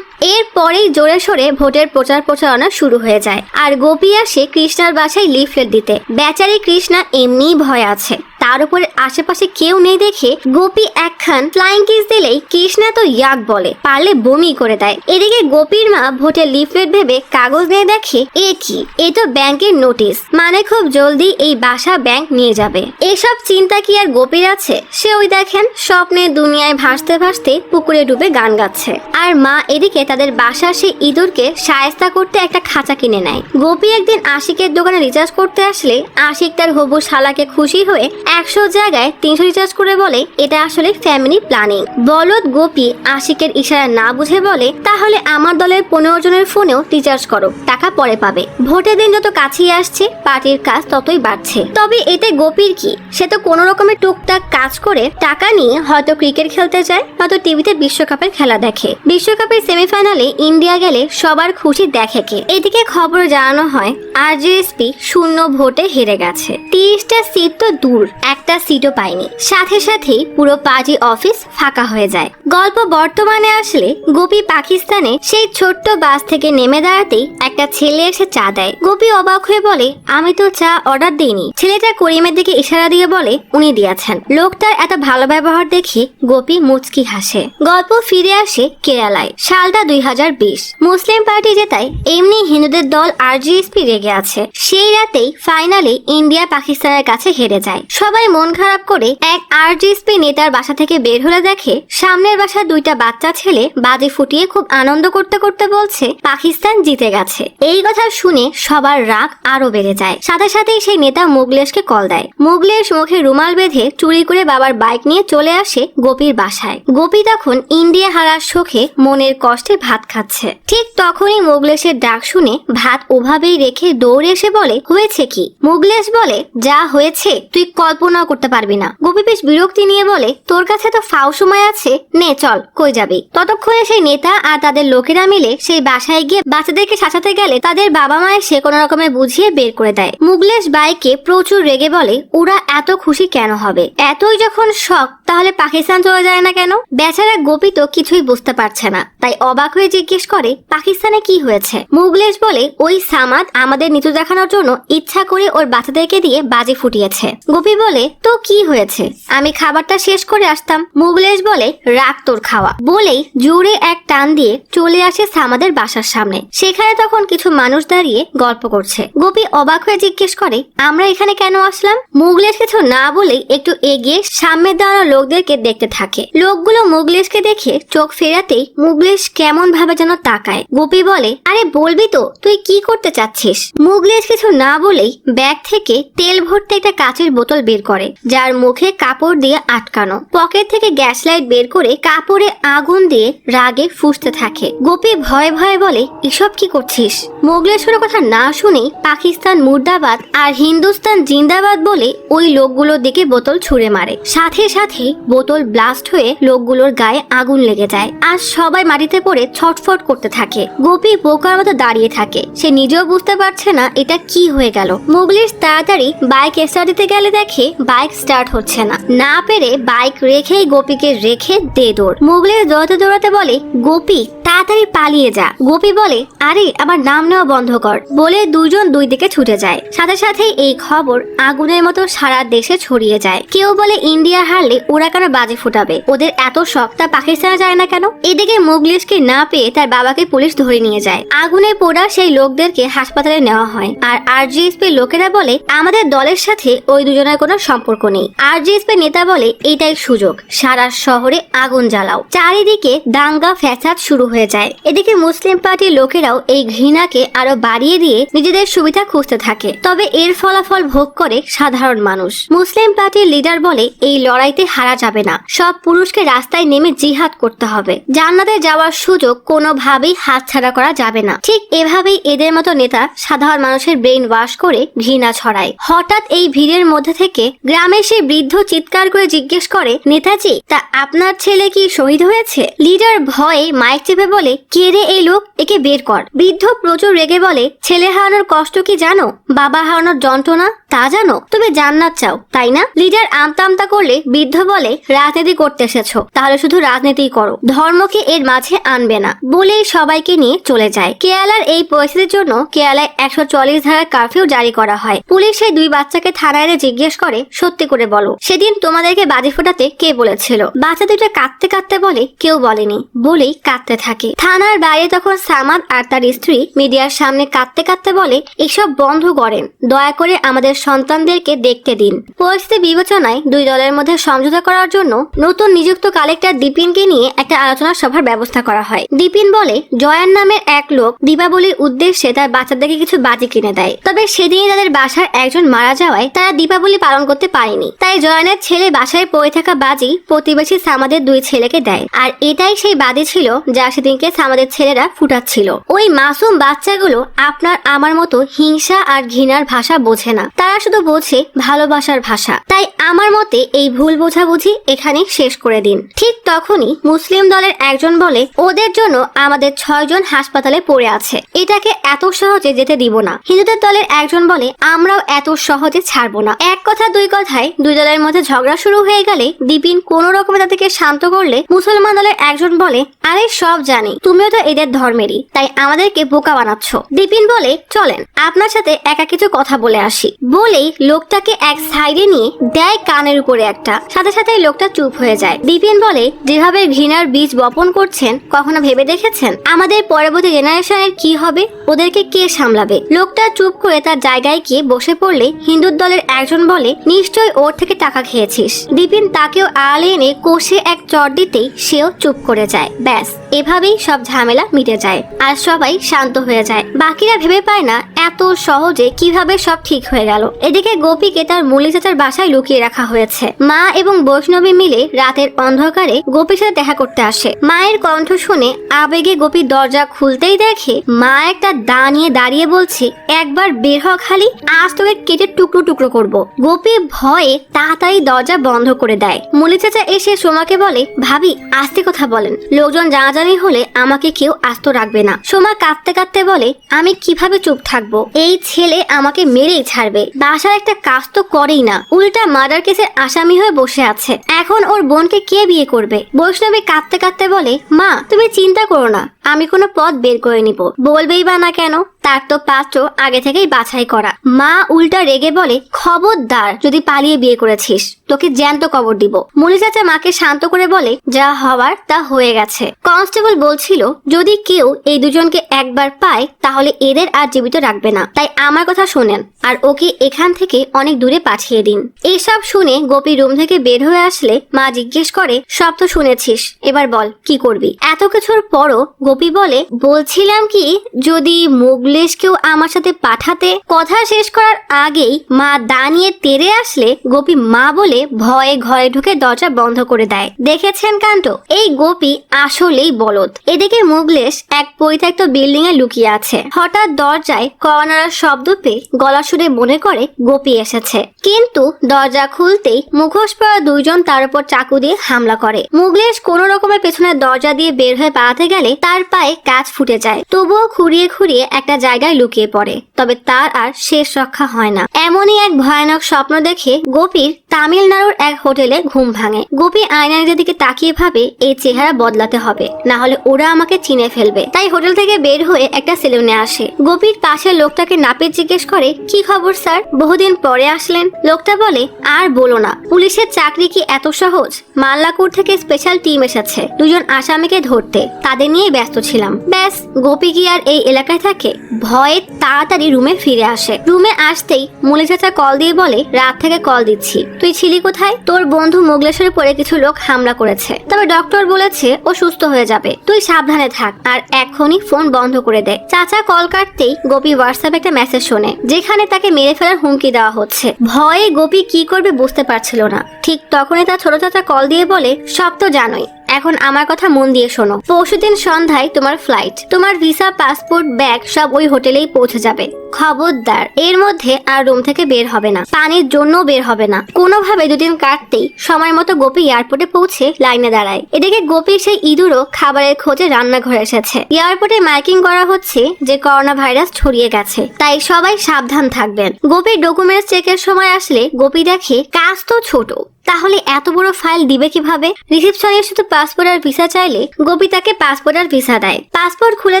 এরপরেই জোরে সোরে ভোটের প্রচার প্রচারণা শুরু হয়ে যায়। আর গোপী আসে কৃষ্ণার বাসায় লিফলেট দিতে। বেচারি কৃষ্ণা এমনিই ভয় আছে, তার উপরে আশেপাশে কেউ নেই দেখে গোপী একখান ফ্লাইং কিস দিলেই কৃষ্ণা তো ইয়াক বলে, পারলে বমি করে দেয়। এদিকে গোপীর মা ভোটের লিফলেট ভেবে কাগজ নিয়ে দেখে, এ কি, এ তো ব্যাংকের নোটিশ, মানে খুব জলদি এই বাসা ব্যাংক নিয়ে যাবে। এসব চিন্তা কি আর গোপীর আছে? সে ওই দেখেন স্বপ্নের দুনিয়ায় ভাসতে ভাসতে পুকুরে ডুবে গান গাচ্ছে। আর মা এদিকে তাদের বাসার সেই ইঁদুরকে শায়েস্তা করতে একটা খাঁচা কিনে নেয়। গোপী একদিন আশিকের দোকানে রিচার্জ করতে আসলে আশিক তার হবু শালাকে খুশি হয়ে 100 জায়গায় 300 রিচার্জ করে বলে, এটা আসলে ফ্যামিলি প্ল্যানিং। বলদ গোপী আশিকের ইশারা না বুঝে বলে, তাহলে আমার দলের 15 জনের ফোনেও রিচার্জ করো, টাকা পরে পাবে। ভোটের দিন যত কাছেই আসছে পার্টির কাজ ততই বাড়ছে। তবে এতে গোপীর কি? সে তো কোনো রকমের টুকটাক কাজ করে টাকা নিয়ে হয়তো ক্রিকেট খেলতে যায়, নয়তো টিভিতে বিশ্বকাপের খেলা দেখে। বিশ্বকাপের সেমিফাইনালে ইন্ডিয়া গেলে সবার খুশি দেখে কে। এদিকে খবর জানানো হয় আরজেএসপি 0 ভোটে হেরে গেছে। 30টা সিট তো দূর, একটা সিটও পায়নি। সাথে সাথেই পুরো পার্টি অফিস ফাঁকা হয়ে যায়। গল্প বর্তমানে আসলে গোপী পাকিস্তানে সেই ছোট্ট বাস থেকে নেমে দাঁড়াতেই একটা ছেলে এসে চা দেয়। গোপী অবাক হয়ে বলে, আমি তো চা অর্ডার দিইনি। ছেলেটা করিমের দিকে ইশারা দিয়ে বলে, উনি দিয়েছেন। লোকটার এত ভালো ব্যবহার দেখে গোপী মুচকি হাসে। গল্প ফিরে আসে কেরালায়। সালটা 2020। মুসলিম পার্টি জেতায় এমনি হিন্দুদের দল আরজিএসপি রেগে আছে। সেই রাতেই ফাইনালে ইন্ডিয়া পাকিস্তানের কাছে হেরে যায়। সবাই মন খারাপ করে এক আরজিএসপি নেতার বাসা থেকে বের হলে দেখে সামনের বাসার 2টা বাচ্চা ছেলে বাজি ফুটিয়ে খুব আনন্দ করতে করতে বলছে পাকিস্তান জিতে গেছে। এই কথা শুনে সবার রাগ আরো বেড়ে যায়। সাথে সাথেই সেই নেতা মুগলেশকে কল দেয়। মুগলেশ মুখে রুমাল বেঁধে চুরি করে বাবার বাইক নিয়ে চলে আসে গোপীর বাসায়। গোপী তখন ইন্ডিয়া হারার শোকে মনের কষ্টে ভাত খাচ্ছে। ঠিক তখনই মুগলেশের ডাক শুনে ভাত ওভাবেই রেখে দৌড়ে এসে বলে, হয়েছে কি? মুগলেশ বলে, যা হয়েছে তুই কল কল্পনাও করতে পারবি না। গোপী বেশ বিরক্তি নিয়ে বলে, তোর কাছে তো ফাও সময় আছে, নে চল, কই যাবি? ততক্ষণে সেই নেতা আর তাদের লোকেরা মিলে সেই বাসায় গিয়ে বাচ্চাদেরকে শাসাতে গেলে তাদের বাবা মা এসে কোনো রকমে বুঝিয়ে বের করে দেয়। মুগলেশ বাইকে প্রচুর রেগে বলে, ওরা এত খুশি কেন হবে? এতই যখন শখ, তাহলে পাকিস্তান চলে যায় না কেন? বেচারা গোপী তো কিছুই বুঝতে পারছে না, তাই অবাক হয়ে জিজ্ঞেস করে, পাকিস্তানে কি হয়েছে? মুগলেশ বলে, ওই সামাদ আমাদের নিচু দেখানোর জন্য ইচ্ছা করে ওর বাচ্চাদেরকে দিয়ে বাজি ফুটিয়েছে। গোপী বলে, তো কি হয়েছে? আমি খাবারটা শেষ করে আসতাম। মুগলেশ বলে, রাখ তোর খাওয়া। বলেই জোরে এক টান দিয়ে চলে আসে সামাদের বাসার সামনে। সেখানে তখন কিছু মানুষ দাঁড়িয়ে গল্প করছে। গোপী অবাক হয়ে জিজ্ঞেস করে, আমরা এখানে কেন আসলাম? মুগলেশ কিছু না বলেই একটু এগিয়ে সামনে দাঁড়ানো লোকদেরকে দেখতে থাকে। লোকগুলো মুগলেশকে দেখে চোখ ফেরাতেই মুগলেশ কেমন ভাবে যেন তাকায়। গোপী বলে, আরে বলবি তো তুই কি করতে চাচ্ছিস? মুগলেশ কিছু না বলেই ব্যাগ থেকে তেল ভর্তি একটা কাচের বোতল বের করে, যার মুখে কাপড় দিয়ে আটকানো। পকেট থেকে গ্যাস লাইট বের করে কাপড়ে আগুন দিয়ে রাগে ফুঁসতে থাকে। গোপী ভয়ে ভয়ে বলে, এসব কি করছিস? মুগলেশের কথা না শুনেই পাকিস্তান মুর্দাবাদ আর হিন্দুস্তান জিন্দাবাদ বলে ওই লোকগুলোর দিকে বোতল ছুঁড়ে মারে। সাথে সাথে বোতল ব্লাস্ট হয়ে লোকগুলোর গায়ে আগুন লেগে যায় আর সবাই মাটিতে পড়ে ছটফট করতে থাকে। গোপী বোকার মতো দাঁড়িয়ে থাকে, সে নিজেও বুঝতে পারছে না এটা কি হয়ে গেল। মুগলেশ তাড়াতাড়ি বাইক স্টার্ট দিতে গেলে দেখে বাইক স্টার্ট হচ্ছে না। না পেরে বাইক রেখেই গোপীকে রেখে দে দৌড়। মুগলেশ দৌড়াতে দৌড়াতে বলে, গোপী তাড়াতাড়ি পালিয়ে যা। গোপী বলে, আরে আমার নাম নেওয়া বন্ধ কর। বলে দুজন দুই দিকে ছুটে যায়। সাথে সাথেই এই খবর আগুনের মতো সারা দেশে ছড়িয়ে যায়। কেউ বলে ইন্ডিয়া হারলে ওরা কেন বাজি ফুটাবে, ওদের এত শখ, তা পাকিস্তানে যায় না কেন? এদিকে মুগলেশকে না পেয়ে তার বাবাকে পুলিশ ধরে নিয়ে যায়। আগুনে পোড়া সেই লোকদেরকে হাসপাতালে নেওয়া হয়। আর আরজিএসপি লোকেরা বলে, আমাদের দলের সাথে ওই দুজনের কোনো সম্পর্ক নেই। আরজিএসপি নেতা বলে, এটাই সুযোগ, সারা শহরে আগুন জ্বালাও। চারিদিকে দাঙ্গা ফ্যাসাদ শুরু হয়ে যায়। এদিকে মুসলিম পার্টির লোকেরাও এই ঘৃণাকে আরো বাড়িয়ে দিয়ে নিজেদের সুবিধা খুঁজতে থাকে। তবে এর ফলাফল ভোগ করে সাধারণ মানুষ। মুসলিম পার্টির লিডার বলে, এই লড়াইতে হারা যাবে না, সব পুরুষকে রাস্তায় নেমে জিহাদ করতে হবে। জান্নাতে যাওয়ার সুযোগ কোনোভাবেই হাতছাড়া করা যাবে না। ঠিক এভাবেই এদের মতো নেতা সাধারণ মানুষের ব্রেন ওয়াশ করে ঘৃণা ছড়ায়। হঠাৎ এই ভিড়ের মধ্যে থেকে গ্রামের সেই বৃদ্ধ চিৎকার করে জিজ্ঞেস করে, নেতাজি, তা আপনার ছেলে কি শহীদ হয়েছে? লিডার ভয়ে মাইক চেপে বলে, কে রে এই লোক, একে বের কর। বৃদ্ধ প্রচুর রেগে বলে, ছেলে হারানোর কষ্ট কি জানো? বাবা হারানোর যন্ত্রণা তা জানো? তুমি জান্নাত চাও তাই না? লিডার আমতা আমতা করলে বৃদ্ধ বলে, রাজনীতি করতে এসেছো, তাহলে শুধু রাজনীতি করো, ধর্মকে এর মাঝে আনবে না। বলেই সবাইকে নিয়ে চলে যায়। কেরালার এই পরিস্থিতির জন্য কেরালায় 140 ধারার কারফিউ জারি করা হয়। পুলিশ সেই দুই বাচ্চাকে থানায় এনে জিজ্ঞেস করে, সত্যি করে বলো, সেদিন তোমাদেরকে বাজি ফোটাতে কে বলেছিল? বাচ্চা দুটো কাঁদতে কাঁদতে বলে, কেউ বলেনি। বলেই কাঁদতে থাকে। থানার বাইরে তখন সামাদ আর তার স্ত্রী মিডিয়ার সামনে কাঁদতে কাঁদতে বলে, এসব বন্ধ করেন, দয়া করে আমাদের সন্তানদেরকে দেখতে দিন। পরিস্থিতি বিবেচনায় দুই দলের মধ্যে সমঝোতা করার জন্য নতুন নিযুক্ত কালেক্টর দীপিনকে নিয়ে একটা আলোচনা সভার ব্যবস্থা করা হয়। দীপিন বলে, জয়ান নামের এক লোক দীপাবলির উদ্দেশ্যে তার বাচ্চাদেরকে কিছু বাজি কিনে দেয়। তবে সেদিনই তাদের বাসার একজন মারা যাওয়ায় তারা দীপাবলি পালন করতে পারেনি। তাই জয়ানের ছেলে বাসায় পড়ে থাকা বাজি প্রতিবেশী সামাদের দুই ছেলেকে দেয়। আর এটাই সেই বাজি ছিল যা সেদিনকে সামাদের ছেলেরা ফুটাচ্ছিল। ওই মাসুম বাচ্চাগুলো আপনার আমার মতো হিংসা আর ঘৃণার ভাষা বোঝে না, তারা শুধু বোঝে ভালোবাসার ভাষা। তাই আমার মতে এই ভুল বোঝাবুঝি এখানে শেষ করে দিন। ঠিক তখনই মুসলিম দলের একজন বলে, ওদের জন্য আমাদের 6 জন হাসপাতালে পড়ে আছে, এটাকে এত সহজে যেতে দিব না। হিন্দুদের দলের একজন বলে, আমরাও এত সহজে ছাড়বো না। এক কথা দুই কথায় দুই দলের মধ্যে ঝগড়া শুরু হয়ে গেলে দীপিন কোন রকমে তাদেরকে শান্ত করলে মুসলমান দলের একজন বলে, আরে সব জানি, তুমিও তো এদের ধর্মেরই, তাই আমাদেরকে বোকা বানাচ্ছ। দীপিন বলে, চলেন আপনার সাথে একা কিছু কথা বলে আসি। বলেই লোকটাকে এক সাইডে নিয়ে দেয় কানের উপরে একটা। সাথে সাথে লোকটা চুপ হয়ে যায়। দীপিন বলে, যেভাবে ঘৃণার বীজ বপন করছেন কখনো ভেবে দেখেছেন আমাদের পরবর্তী জেনারেশনের কি হবে? ওদেরকে কে সামলাবে? লোকটা চুপ করে তার জায়গায় গিয়ে বসে পড়লে হিন্দু দলের একজন বলে, নিশ্চয় ওর থেকে টাকা খেয়েছিস। দীপিন তাকেও আড়ালে এনে কষে এক চট দিতেই সেও চুপ করে যায়। ব্যাস, এভাবে এভাবেই সব ঝামেলা মিটে যায় আর সবাই শান্ত হয়ে যায়। বাকিরা ভেবে পায় না এত সহজে কিভাবে সব ঠিক হয়ে গেল। এদিকে গোপীকে তার মুলি চাচার বাসায় লুকিয়ে রাখা হয়েছে। মা এবং বৈষ্ণবী মিলে রাতের অন্ধকারে গোপীর সাথে দেখা করতে আসে। মায়ের কণ্ঠ শুনে আবেগে গোপী দরজা খুলতেই দেখে মা একটা দা নিয়ে দাঁড়িয়ে বলছে, একবার বের হ খালি, আজ তোকে কেটে টুকরো টুকরো করব। গোপী ভয়ে তাড়াতাড়ি দরজা বন্ধ করে দেয়। মুলি চাচা এসে সোমাকে বলে, ভাবি আস্তে কথা বলেন, লোকজন জানাজানি হলে আমাকে কেউ আস্ত রাখবে না। সোমা কাঁদতে কাঁদতে বলে, আমি কিভাবে চুপ থাকবো, এই ছেলে আমাকে মেরেই ছাড়বে। বাসার একটা কাজ তো করেই না, উল্টা মার্ডার কেসের আসামি হয়ে বসে আছে। এখন ওর বোনকে কে বিয়ে করবে? বৈষ্ণবী কাঁদতে কাঁদতে বলে, মা তুমি চিন্তা করো না, আমি কোনো পথ বের করে নিব। বলবেই বা না কেন, তার তো পাত্র আগে থেকেই বাছাই করা। মা উল্টা রেগে বলে, খবরদার যদি পালিয়ে বিয়ে করেছিস, তোকে জ্যান্ত কবর দিব। মুলি চাচা মাকে শান্ত করে বলে, যা হওয়ার তা হয়ে গেছে। কনস্টেবল বলছিল যদি কেউ এই দুজনকে একবার পায় তাহলে এদের আর জীবিত রাখবে না, তাই আমার কথা শোনেন আর ওকে এখান থেকে অনেক দূরে পাঠিয়ে দিন। এইসব শুনে গোপী রুম থেকে বের হয়ে আসলে মা জিজ্ঞেস করে, সব তো শুনেছিস, এবার বল কি করবি? এত কিছুর পরও গোপী বলে, বলছিলাম কি যদি মুগলেশকেও আমার সাথে পাঠাতে। কথা শেষ করার আগেই মা দাঁড়িয়ে তেড়ে আসলে গোপী মা বলে ভয়ে ঘরে ঢুকে দরজা বন্ধ করে দেয়। দেখেছেন কাণ্ড, এই গোপী আসলেই বলদ। এদিকে মুগলেশ এক পরিত্যক্ত বিল্ডিং এ লুকিয়ে আছে। হঠাৎ দরজায় কর্নার শব্দ পেয়ে গলা শুনে মনে করে গোপী এসেছে, কিন্তু দরজা খুলতেই মুখোশ পরা দুইজন তার উপর চাকু দিয়ে হামলা করে। মুগলেশ কোন রকমের পেছনের দরজা দিয়ে বের হয়ে পালাতে গেলে তার পায়ে কাঁচ ফুটে যায়, তবুও খুঁড়িয়ে খুঁড়িয়ে একটা জায়গায় লুকিয়ে পড়ে। তবে তার আর শেষ রক্ষা হয় না। এমনই এক ভয়ানক স্বপ্ন দেখে গোপীর তামিলনাড়ুর এক হোটেলে ঘুম ভাঙে। গোপী আয়নার দিকে তাকিয়ে ভাবে, এই চেহারা বদলাতে হবে, না হলে ওরা আমাকে চিনে ফেলবে। তাই হোটেল থেকে বের হয়ে একটা সেলুনে আসে। গোপীর পাশের লোকটাকে নাপিত জিজ্ঞেস করে, কি খবর স্যার, বহুদিন পরে আসলেন? লোকটা বলে, আর বলো না, পুলিশের চাকরি কি এত সহজ? মাল্লাকুর থেকে স্পেশাল টিম এসেছে দুজন আসামিকে ধরতে, তাদের নিয়ে ব্যস্ত ছিলাম। ব্যাস, গোপী কি আর এই এলাকায় থাকে? ভয়ে তাড়াতাড়ি রুমে ফিরে আসে। রুমে আসতেই মুলি চাচা কল দিয়ে বলে, রাত থেকে কল দিচ্ছি, তুই ছিলি কোথায়? তোর বন্ধু মুগলেশ্বরে পরে কিছু লোক হামলা করেছে, তবে ডক্টর বলেছে ও সুস্থ হয়ে যাবে, তুই সাবধানে থাক আর এখনই ফোন বন্ধ করে দে। চাচা কল কাটতেই গোপী হোয়াটসঅ্যাপে একটা মেসেজ শোনে যেখানে তাকে মেরে ফেলার হুমকি দেওয়া হচ্ছে। ভয়ে গোপী কি করবে বুঝতে পারছিল না। ঠিক তখনই তার ছোট চাচা কল দিয়ে বলে, সব তো জানোই, এখন আমার কথা মন দিয়ে শোনো। পরশুদিন সন্ধ্যায় তোমার ফ্লাইট, তোমার ভিসা, পাসপোর্ট, ব্যাগ সব ওই হোটেলেই পৌঁছে যাবে। খবরদার এর মধ্যে আর রুম থেকে বের হবে না, পানির জন্য বের হবে না। কোনোভাবে দুদিন কাটতেই সময় মতো গোপী এয়ারপোর্টে পৌঁছে লাইনে দাঁড়ায়। এদিকে গোপীর সেই ইঁদুরও খাবারের খোঁজে রান্নাঘরে এসেছে। এয়ারপোর্টে মাইকিং করা হচ্ছে যে করোনা ভাইরাস ছড়িয়ে গেছে, তাই সবাই সাবধান থাকবেন। গোপীর ডকুমেন্টস চেকের সময় আসলে গোপী দেখে কাজ তো ছোট, তাহলে এত বড় ফাইল দিবে কিভাবে? রিসেপশনে শুধু পাসপোর্ট আর ভিসা চাইলে গোপী তাকে পাসপোর্ট আর ভিসা দেয়। পাসপোর্ট খুলে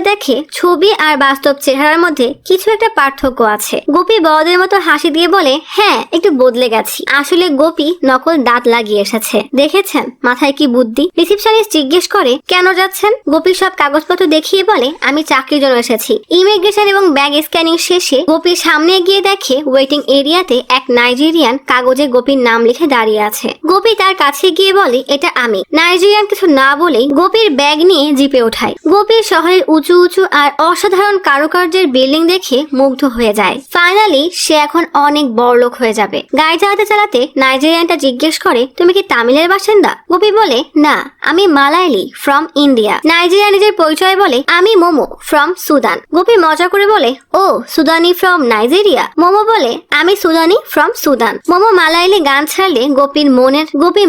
দেখে ছবি আর বাস্তব চেহারার মধ্যে কিছু একটা পার্থক্য আছে। গোপী বড়দের মতো হাসি দিয়ে বলে, হ্যাঁ একটু বদলে গেছি। আসলে গোপী নকল দাঁত লাগিয়ে এসেছে, দেখেছেন মাথায় কি বুদ্ধি। রিসেপশনিস্ট জিজ্ঞেস করে, কেন যাচ্ছেন? গোপী সব কাগজপত্র দেখিয়ে বলে, আমি চাকরির জন্য এসেছি। ইমিগ্রেশন এবং ব্যাগ স্ক্যানিং শেষে গোপীর সামনে গিয়ে দেখে ওয়েটিং এরিয়াতে এক নাইজেরিয়ান কাগজে গোপীর নাম লিখে দাঁড়িয়ে আছে। গোপী তার কাছে গিয়ে বলে, এটা আমি। নাইজেরিয়ান কিছু না বলেই গোপীর ব্যাগ নিয়ে জিপে ওঠায়। গোপী শহরের উঁচু উঁচু আর অসাধারণ কারুকার্যের বিল্ডিং দেখে মুগ্ধ হয়ে যায়। ফাইনালি সে এখন অনেক বড়লোক হয়ে যাবে। গাড়ি চালাতে চালাতে নাইজেরিয়ানটা জিজ্ঞেস করে, তুমি কি তামিলের বাসিন্দা? গোপী বলে, না, আমি মালায়ালি ফ্রম ইন্ডিয়া। নাইজেরিয়া নিজের পরিচয় বলে, আমি মোমো ফ্রম সুদান। গোপী মজা করে বলে, ও সুদানি ফ্রম নাইজেরিয়া। মোমো বলে, আমি সুদানি ফ্রম সুদান। মোমো মালায়ালি গান ছাড়লে গোপী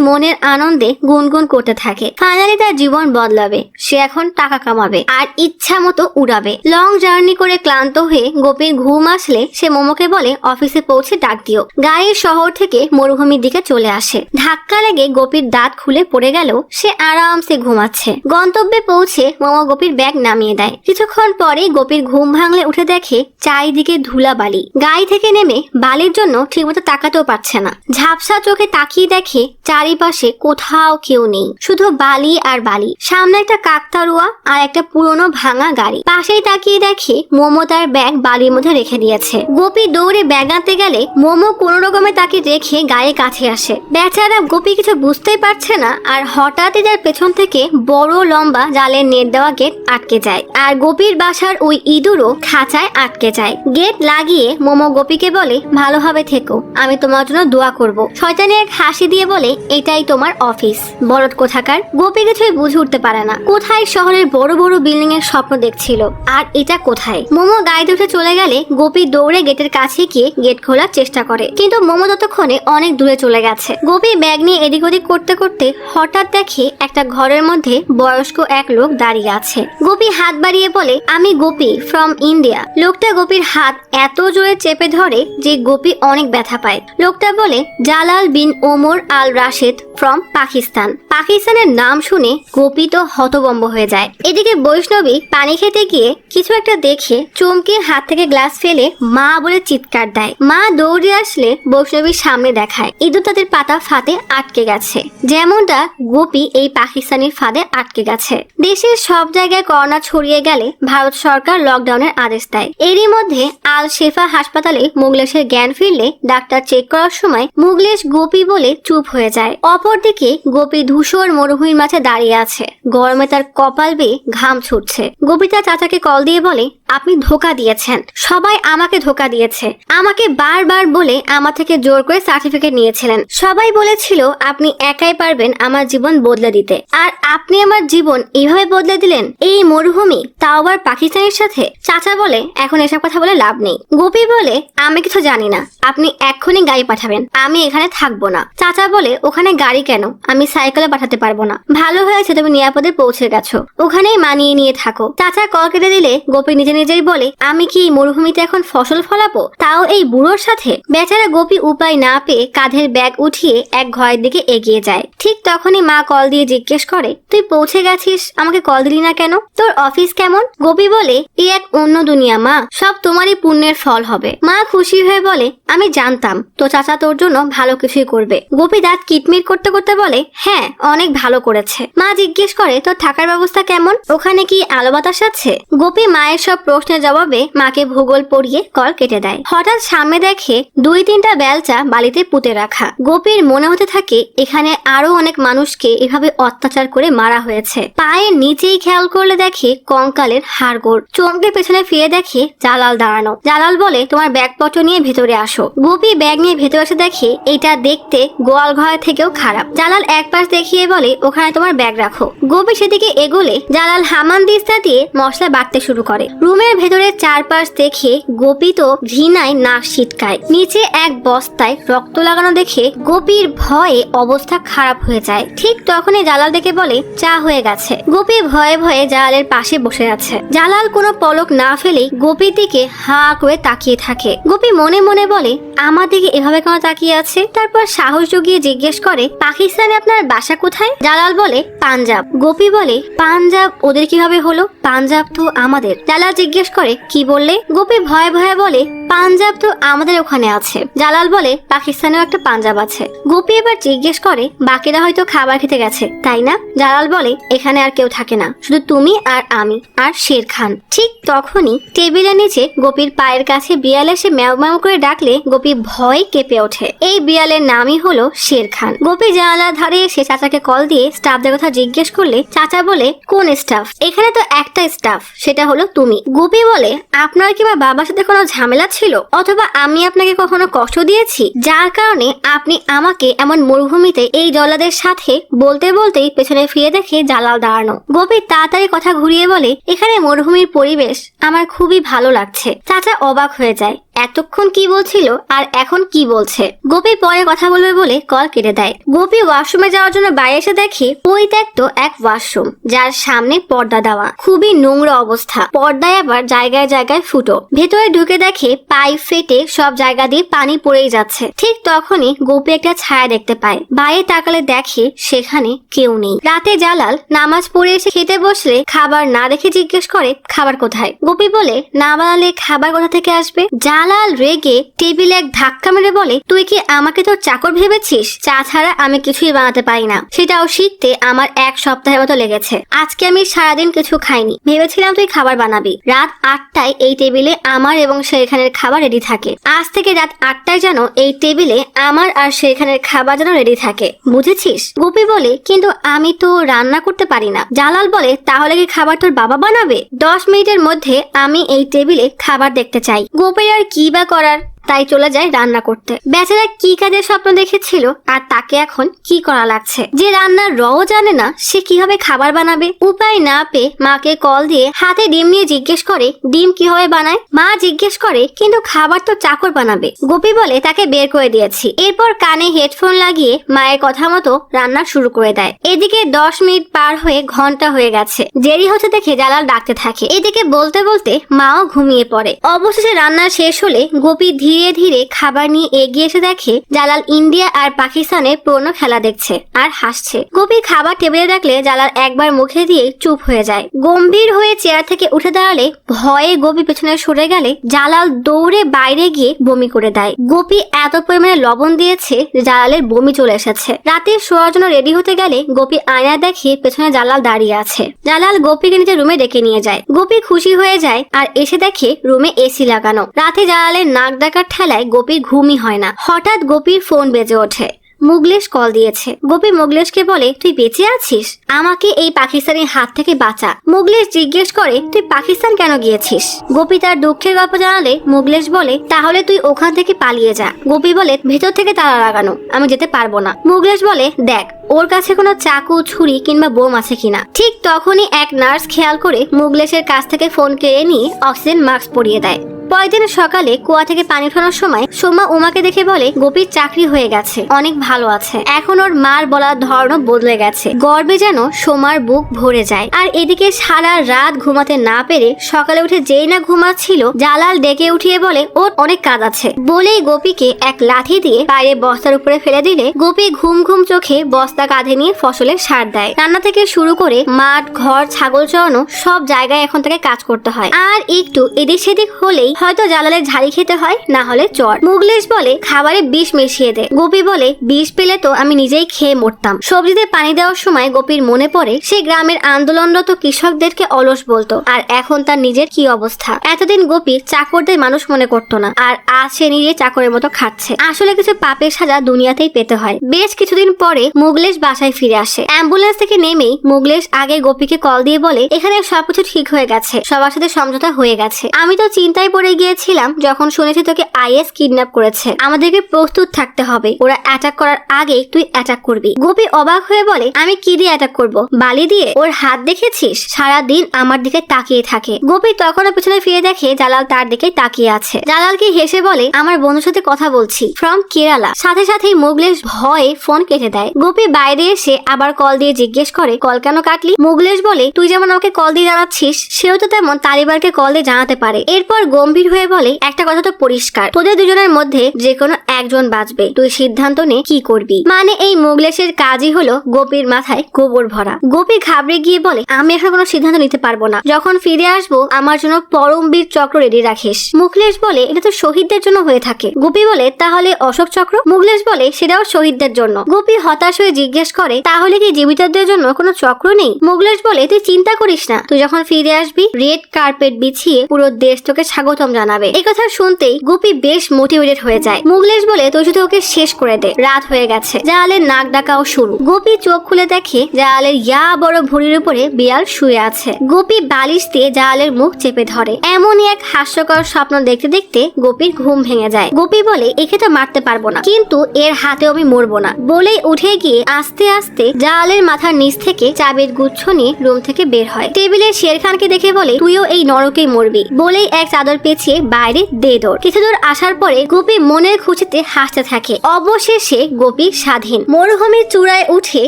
মনের আনন্দে গুনগুন করতে থাকে। ফাইনালি তার জীবন বদলাবে, সে এখন টাকা কামাবে আর ইচ্ছা মতো উড়াবে। লং জার্নি করে ক্লান্ত হয়ে গোপীর ঘুম আসলে সে মোমোকে বলে, অফিসে পৌঁছে ডাক দিও। গাড়ি শহর থেকে মরুভূমির দিকে চলে আসে। ধাক্কা লেগে গোপীর দাঁত খুলে পড়ে গেল, সে আরামসে ঘুমাচ্ছে। গন্তব্যে পৌঁছে মোমো গোপীর ব্যাগ নামিয়ে দেয়। কিছুক্ষণ পরে গোপীর ঘুম ভাঙলে উঠে দেখে চারিদিকে ধুলা বালি। গাড়ি থেকে নেমে বালির জন্য ঠিকমতো তাকাতেও পারছে না। ঝাপসা চোখে তাকিয়ে তাকিয়ে দেখে চারিপাশে কোথাও কেউ নেই, শুধু বালি আর বালি। সামনে একটা কাকতাড়ুয়া আর একটা পুরনো ভাঙা গাড়ি। পাশেই তাকিয়ে দেখে মোমো তার ব্যাগ বালির মধ্যে রেখে দিয়েছে। গোপী দৌড়ে ব্যাগ আনতে গেলে মোমো কোনো রকমে তাকে রেখে গায়ের কাছে আসে। বেচারা গোপী কিছু বুঝতেই পারছে না, আর হঠাৎই তার পেছন থেকে বড় লম্বা জালের নেট দেওয়া গেট আটকে যায়, আর গোপীর বাসার ওই ইঁদুরও খাঁচায় আটকে যায়। গেট লাগিয়ে মোমো গোপীকে বলে, ভালোভাবে থেকো, আমি তোমার জন্য দোয়া করব। শয়তানি এক হাসি দিয়ে বলে, এটাই তোমার অফিস, বলদ কোথাকার। গোপী কিছুই বুঝে উঠতে পারে না, কোথায় শহরের বড় বড় বিল্ডিং এর স্বপ্ন দেখছিল, আর এটা কোথায়। মোমো গাড়িতে উঠে চলে গেলে গোপী দৌড়ে গেটের কাছে গিয়ে গেট খোলার চেষ্টা করে, কিন্তু মোমো ততক্ষণে অনেক দূরে চলে গেছে। গোপী ব্যাগ নিয়ে এদিক ওদিক করতে করতে হঠাৎ দেখে একটা ঘরের মধ্যে বয়স্ক এক লোক দাঁড়িয়ে আছে। গোপী হাত বাড়িয়ে বলে, আমি গোপী ফ্রম ইন্ডিয়া। লোকটা গোপীর হাত এত জোরে চেপে ধরে যে গোপী অনেক ব্যথা পায়। লোকটা বলে, জালাল বিন ওমর আল রাশেদ ফ্রম পাকিস্তান। পাকিস্তানের নাম শুনে গোপী তো হতভম্ব হয়ে যায়। এদিকে বৈষ্ণবী পানি খেতে গিয়ে কিছু একটা দেখে চমকে হাত থেকে গ্লাস ফেলে মা বলে চিৎকার দেয়। মা দৌড়ে আসলে বৈষ্ণবীর সামনে দেখায় ইঁদুর তাদের পাতা ফাঁদে আটকে গেছে, যেমনটা গোপী এই পাকিস্তানের ফাঁদে আটকে গেছে। দেশের সব জায়গায় করোনা ছড়িয়ে গেলে ভারত সরকার লকডাউনের আদেশ দেয়। এরই মধ্যে আল শেফা হাসপাতালে মুগলেশের জ্ঞান ফিরলে ডাক্তার চেক করার সময় মুগলেশ গোপী বলে চুপ হয়ে যায়। অপরদিকে গোপী ধূসর মরুভূমির মাঝে দাঁড়িয়ে আছে, গরমে তার কপাল বেয়ে ঘাম ছুটছে। গোপী তার চাচাকে কল দিয়ে বলে, আপনি ধোকা দিয়েছেন, সবাই আমাকে ধোকা দিয়েছে। আমাকে বারবার বলে আমার থেকে জোর করে সার্টিফিকেট নিয়েছিলেন। সবাই বলেছিল আপনি একাই পারবেন আমার জীবন বদলে দিতে, আর আপনি আমার জীবন এইভাবে বদলে দিলেন, এই মরুভূমি, তাও আবার পাকিস্তানের সাথে। চাচা বলে, এখন এসব কথা বলে লাভ নেই। গোপী বলে, আমি কিছু জানি না, আপনি এক্ষুনি গাড়ি পাঠাবেন, আমি এখানে থাকবো না। চাচা বলে, ওখানে গাড়ি কেন, আমি সাইকেলে পাঠাতে পারবো না। ভালো হয়েছে তুমি নিরাপদে পৌঁছে গেছো, ওখানেই মানিয়ে নিয়ে থাকো। চাচা কল কেটে দিলে গোপী নিজে নিজেই বলে, আমি কি এই মরুভূমিতে এখন ফসল ফলাবো, তাও এই বুড়োর সাথে। বেচারা গোপী উপায় না পেয়ে কাঁধের ব্যাগ উঠিয়ে এক ঘরের দিকে এগিয়ে যায়। ঠিক তখনই মা কল দিয়ে জিজ্ঞেস করে, তুই পৌঁছে গেছিস, আমাকে কল দিলি না কেন, তোর অফিস কেমন? গোপী বলে, এই এক অন্য দুনিয়া মা, সব তোমারই পুণ্যের ফল হবে। মা খুশি হয়ে বলে, আমি জানতাম তো চাচা তোর জন্য ভালো কিছুই করবে। গোপী দাঁত কিটমিট করতে করতে বলে, হ্যাঁ অনেক ভালো করেছে। মা জিজ্ঞেস করে, তোর থাকার ব্যবস্থা কেমন, ওখানে কি আলো বাতাস আছে? গোপী মায়ের সব প্রশ্নের জবাবে মাকে ভূগোল পড়িয়ে কল কেটে দেয়। হঠাৎ সামনে দেখে 2-3টা বেলচা বালিতে পুঁতে রাখা। গোপীর মনে হতে থাকে এখানে আরো অনেক মানুষকে এভাবে অত্যাচার করে মারা হয়েছে। পায়ের নিচেই খেয়াল করলে দেখে কঙ্কালের হাড়গোড়। চমকে পেছনে ফিরে দেখে জালাল দাঁড়ানো। জালাল বলে, তোমার ব্যাগপত্র নিয়ে ভেতরে আসো। গোপী ব্যাগ নিয়ে ভেতরে এসে দেখে এটা দেখতে গোয়াল ঘর থেকেও খারাপ। জালাল এক পাশ দেখিয়ে বলে, ওখানে তোমার ব্যাগ রাখো। গোপী সেদিকে এগোলে জালাল হামান দিস্তা দিয়ে মশলা বাটতে শুরু করে। রুমের ভেতরে চারপাশ দেখে গোপী তো ঘৃণায় নাক ছিটকায়। নিচে এক বস্তায় রক্ত লাগানো দেখে গোপীর ভয়ে অবস্থা খারাপ হয়ে যায়। ঠিক তখনই জালাল দেখে বলে, চা হয়ে গেছে। গোপী ভয়ে ভয়ে জালালের পাশে বসে আছে। জালাল কোনো পলক না ফেলেই গোপীর দিকে হা করে তাকিয়ে থাকে। গোপী মনে মনে বলে, আমার দিকে এভাবে কেন তাকিয়ে আছে? তারপর সাহস জুগিয়ে জিজ্ঞেস করে, পাকিস্তানে আপনার বাসা কোথায়? জালাল বলে, পাঞ্জাব। গোপী বলে, পাঞ্জাব ওদের কিভাবে হলো? পাঞ্জাব তো আমাদের। জালাল জিজ্ঞেস করে, কি বললে? গোপী ভয়ে ভয়ে বলে, পাঞ্জাব তো আমাদের ওখানে আছে। জালাল বলে, পাকিস্তানেও একটা পাঞ্জাব আছে। গোপী এবার জিজ্ঞেস করে, বাকিরা হয়তো খাবার খেতে গেছে তাই না? জালাল বলে, এখানে আর কেউ থাকে না, শুধু তুমি আর আমি আর শের খান। ঠিক তখনই টেবিলের নিচে গোপীর পায়ের কাছে বিড়াল এসে ম্যাও ম্যাও করে ডাকলে গোপী ভয় কেঁপে ওঠে। এই বিড়ালের নামই হলো শের খান। গোপী জানালার ধারে এসে চাচাকে কল দিয়ে স্টাফদের কথা জিজ্ঞেস করলে চাচা বলে, কোন স্টাফ? এখানে তো একটা স্টাফ, সেটা হলো তুমি। গোপী বলে, আপনার কিংবা বাবার সাথে কোনো ঝামেলা ছিল, অথবা আমি আপনাকে কখনো কষ্ট দিয়েছি যার কারণে আপনি আমাকে এমন মরুভূমিতে এই জল্লাদের সাথে? বলতে বলতেই পেছনে ফিরে দেখে জালাল দাঁড়ানো। গোপী তাড়াতাড়ি কথা ঘুরিয়ে বলে, এখানে মরুভূমির পরিবেশ আমার খুবই ভালো লাগছে। চাচা অবাক হয়ে যায়, এতক্ষণ কি বলছিল আর এখন কি বলছে। গোপী পরে কথা বলবে বলে কল কেটে দেয়। গোপী ওয়াশরুমে যাওয়ার জন্য বাইরে এসে দেখে পরিত্যক্ত এক ওয়াশরুম, যার সামনে পর্দা দেওয়া। খুবই নোংরা অবস্থা, পর্দায় আবার জায়গায় জায়গায় ফুটো। ভেতরে ঢুকে দেখে পাইপ ফেটে সব জায়গা দিয়ে পানি পড়েই যাচ্ছে। ঠিক তখনই গোপী একটা ছায়া দেখতে পায়। বাইরে তাকালে দেখে সেখানে কেউ নেই। রাতে জালাল নামাজ পড়ে এসে খেতে বসলে খাবার না দেখে জিজ্ঞেস করে, খাবার কোথায়? গোপী বলে, না বানালে খাবার কোথা থেকে আসবে? জালাল রেগে টেবিলে এক এক ধাক্কা মেরে বলে, তুই কি আমাকে তোর চাকর ভেবেছিস? চা ছাড়া আমি কিছুই বানাতে পারি না, সেটাও শিখতে আমার 1 সপ্তাহের মতো লেগেছে। আজকে আমি সারাদিন কিছু খাইনি, ভেবেছিলাম তুই খাবার বানাবি। রাত 8টায় এই টেবিলে আমার এবং শেরখানের খাবার রেডি থাকে। আজ থেকে রাত 8টায় যেন এই টেবিলে আমার আর শেরখানের খাবার যেন রেডি থাকে, বুঝেছিস? গোপী বলে, কিন্তু আমি তো রান্না করতে পারি না। জালাল বলে, তাহলে কি খাবার তোর বাবা বানাবে? 10 মিনিটের মধ্যে আমি এই টেবিলে খাবার দেখতে চাই। গোপীর আর কি বা করার, তাই চলে যায় রান্না করতে। বেচারা কি কাজের স্বপ্ন দেখেছিল আর তাকে এখন কি করা লাগছে। যে রান্নার রও জানে না, সে কিভাবে খাবার বানাবে? উপায় না পেয়ে মাকে কল দিয়ে হাতে ডিম নিয়ে জিজ্ঞেস করে, ডিম কিভাবে বানায়? মা জিজ্ঞেস করে, কিন্তু খাবার তো চাকর বানাবে। গোপী বলে, তাকে বের করে দিয়েছি। এরপর কানে হেডফোন লাগিয়ে মায়ের কথা মতো রান্না শুরু করে দেয়। এদিকে 10 মিনিট পার হয়ে ঘন্টা হয়ে গেছে। দেরি হচ্ছে দেখে জালাল ডাকতে থাকে। এদিকে বলতে বলতে মাও ঘুমিয়ে পড়ে। অবশেষে রান্না শেষ হলে গোপী ধীরে ধীরে খাবার নিয়ে এগিয়ে এসে দেখে জালাল ইন্ডিয়া আর পাকিস্তানের পুরনো খেলা দেখছে আর হাসছে। গোপী খাবার টেবিলে রাখলে জালাল একবার মুখে দিয়ে চুপ হয়ে যায়। গম্ভীর হয়ে চেয়ার থেকে উঠে দাঁড়ালে ভয়ে গোপী পেছনে সরে গেলে জালাল দৌড়ে বাইরে গিয়ে বমি করে দেয়। গোপী এত পরিমাণে লবণ দিয়েছে জালালের বমি চলে এসেছে। রাতে শোয়ার জন্য রেডি হতে গেলে গোপী আয়না দেখে পেছনে জালাল দাঁড়িয়ে আছে। জালাল গোপীকে নিজের রুমে ডেকে নিয়ে যায়। গোপী খুশি হয়ে যায় আর এসে দেখে রুমে এসি লাগানো। রাতে জালালের নাক ডাকার ঠেলায় গোপীর ঘুমই হয় না। হঠাৎ গোপীর ফোন বেজে ওঠে। মুগলেশ কল দিয়েছে। গোপী মুগলেশকে বলে, তুই বেঁচে আছিস? আমাকে এই পাকিস্তানের হাত থেকে বাঁচা। মুগলেশ জিজ্ঞেস করে, তুই পাকিস্তান কেন গিয়েছিস? গোপী তার দুঃখের গল্প জানালে মুগলেশ বলে, তাহলে তুই ওখান থেকে পালিয়ে যা। গোপী বলে, ভেতর থেকে তালা লাগানো, আমি যেতে পারবো না। মুগলেশ বলে, দেখ ওর কাছে কোনো চাকু, ছুরি কিংবা বোম আছে কিনা। ঠিক তখনই এক নার্স খেয়াল করে মুগলেশের কাছ থেকে ফোন কেড়ে নিয়ে অক্সিজেন মাস্ক পরিয়ে দেয়। পরের দিন সকালে কুয়া থেকে পানি উঠানোর সময় সোমা উমাকে দেখে বলে, গোপীর চাকরি হয়ে গেছে, অনেক ভালো আছে। এখন ওর মার বলার ধরনও বদলে গেছে। গর্বে যেন সোমার বুক ভরে যায়। আর এদিকে সারা রাত ঘুমাতে না পেরে সকালে উঠে যেই না ঘুমাচ্ছিল, জালাল ডেকে উঠিয়ে বলে, ওর অনেক কাজ আছে। বলেই গোপীকে এক লাঠি দিয়ে বাইরে বস্তার উপরে ফেলে দিলে গোপী ঘুম ঘুম চোখে বস্তা কাঁধে নিয়ে ফসলের সার দেয়। রান্না থেকে শুরু করে মাঠ, ঘর, ছাগল চড়ানো সব জায়গায় এখন থেকে কাজ করতে হয়। আর একটু এদিক সেদিক হলেই হয়তো জালালের ঝাড়ি খেতে হয়, না হলে চর। মুগলেশ বলে, খাবারে বিষ মিশিয়ে দে। গোপী বলে, বিষ পেলে তো আমি নিজেই খেয়ে মরতাম। সবজিতে পানি দেওয়ার সময় গোপীর মনে পড়ে সে গ্রামের আন্দোলনরত কৃষকদেরকে অলস বলতো, আর এখন তার নিজের কি অবস্থা। এতদিন গোপী চাকরদের মানুষ মনে করতো না, আর আজ সে নিজে চাকরের মতো খাচ্ছে। আসলে কিছু পাপের সাজা দুনিয়াতেই পেতে হয়। বেশ কিছুদিন পরে মুগলেশ বাসায় ফিরে আসে। অ্যাম্বুলেন্স থেকে নেমেই মুগলেশ আগে গোপীকে কল দিয়ে বলে, এখানে সবকিছু ঠিক হয়ে গেছে, সবার সাথে সমঝোতা হয়ে গেছে। আমি তো চিন্তায় পড়ে গিয়েছিলাম যখন শুনেছি তোকে আইএস কিডন্যাপ করেছে। আমাদেরকে প্রস্তুত থাকতে হবে, ওরা অ্যাটাক করার আগেই তুই অ্যাটাক করবি। গোপী অবাক হয়ে বলে, আমি কি দিয়ে অ্যাটাক করব? বালি দিয়ে? ওর হাত দেখেছিস? সারাদিন আমার দিকে তাকিয়ে থাকে। গোপী তখনও পেছনে ফিরে দেখে জালাল তার দিকে তাকিয়ে আছে। জালালকে হেসে বলে, আমার বন্ধুর সাথে কথা বলছি, ফ্রম কেরালা। সাথে সাথেই মুগলেশ ভয়ে ফোন কেটে দেয়। গোপী বাইরে এসে আবার কল দিয়ে জিজ্ঞেস করে, কল কেন কাটলি? মুগলেশ বলে, তুই যেমন আমাকে কল দিয়ে জানাচ্ছিস, সেও তো তেমন তালিবারকে কল দিয়ে জানাতে পারে। এরপর গম্ভীর হয়ে বলে, একটা কথা তো পরিষ্কার, তোদের দুজনের মধ্যে যে কোনো একজন বাঁচবে, তুই সিদ্ধান্ত নে কি করবি। মানে এই মুগলেশের কাজই হলো গোপীর মাথায় গোবর ভরা। গোপী ঘাবড়ে গিয়ে বলে, আমি এখন কোনো সিদ্ধান্ত নিতে পারবো না, যখন ফিরে আসবো আমার জন্য পরমবীর চক্র রেডি রাখিস। মুগলেশ বলে, এটা তো শহীদদের জন্য হয়ে থাকে। গোপী বলে, তাহলে অশোক চক্র? মুগলেশ বলে, সেটাও শহীদদের জন্য। গোপী হতাশ হয়ে জিজ্ঞেস করে, তাহলে কি জীবিতদের জন্য কোনো চক্র নেই? মুগলেশ বলে, তুই চিন্তা করিস না, তুই যখন ফিরে আসবি রেড কার্পেট বিছিয়ে পুরো দেশ তোকে স্বাগতম জানাবে। এই কথা শুনতেই গোপী বেশ মোটিভেটেড হয়ে যায়। মুগলেশ বলে, তুই শুধু ওকে শেষ করে দে, রাত হয়ে গেছে। জালালের নাক ডাকাও শুরু। গোপী চোখ খুলে দেখে জালালের ইয়া বড় ভুঁড়ির উপরে বিড়াল শুয়ে আছে। গোপী বালিশ দিয়ে জালালের মুখ চেপে ধরে। এমনই এক হাস্যকর স্বপ্ন দেখতে দেখতে গোপীর ঘুম ভেঙে যায়। গোপী বলে, একে তো মারতে পারবো না, কিন্তু এর হাতেও আমি মরবো না। বলেই উঠে গিয়ে আস্তে আস্তে জালালের মাথার নিচ থেকে চাবির গুচ্ছ নিয়ে রুম থেকে বের হয়। টেবিলে শেরখানকে দেখে বলে, তুইও এই নরকেই মরবি। বলেই এক চাদর পেঁচিয়ে বাইরে দে দৌড়। কিছু দূর আসার পরে গোপী মনের খুশিতে হাসতে থাকে। অবশেষে গোপী স্বাধীন। মরুভূমির চূড়ায় উঠে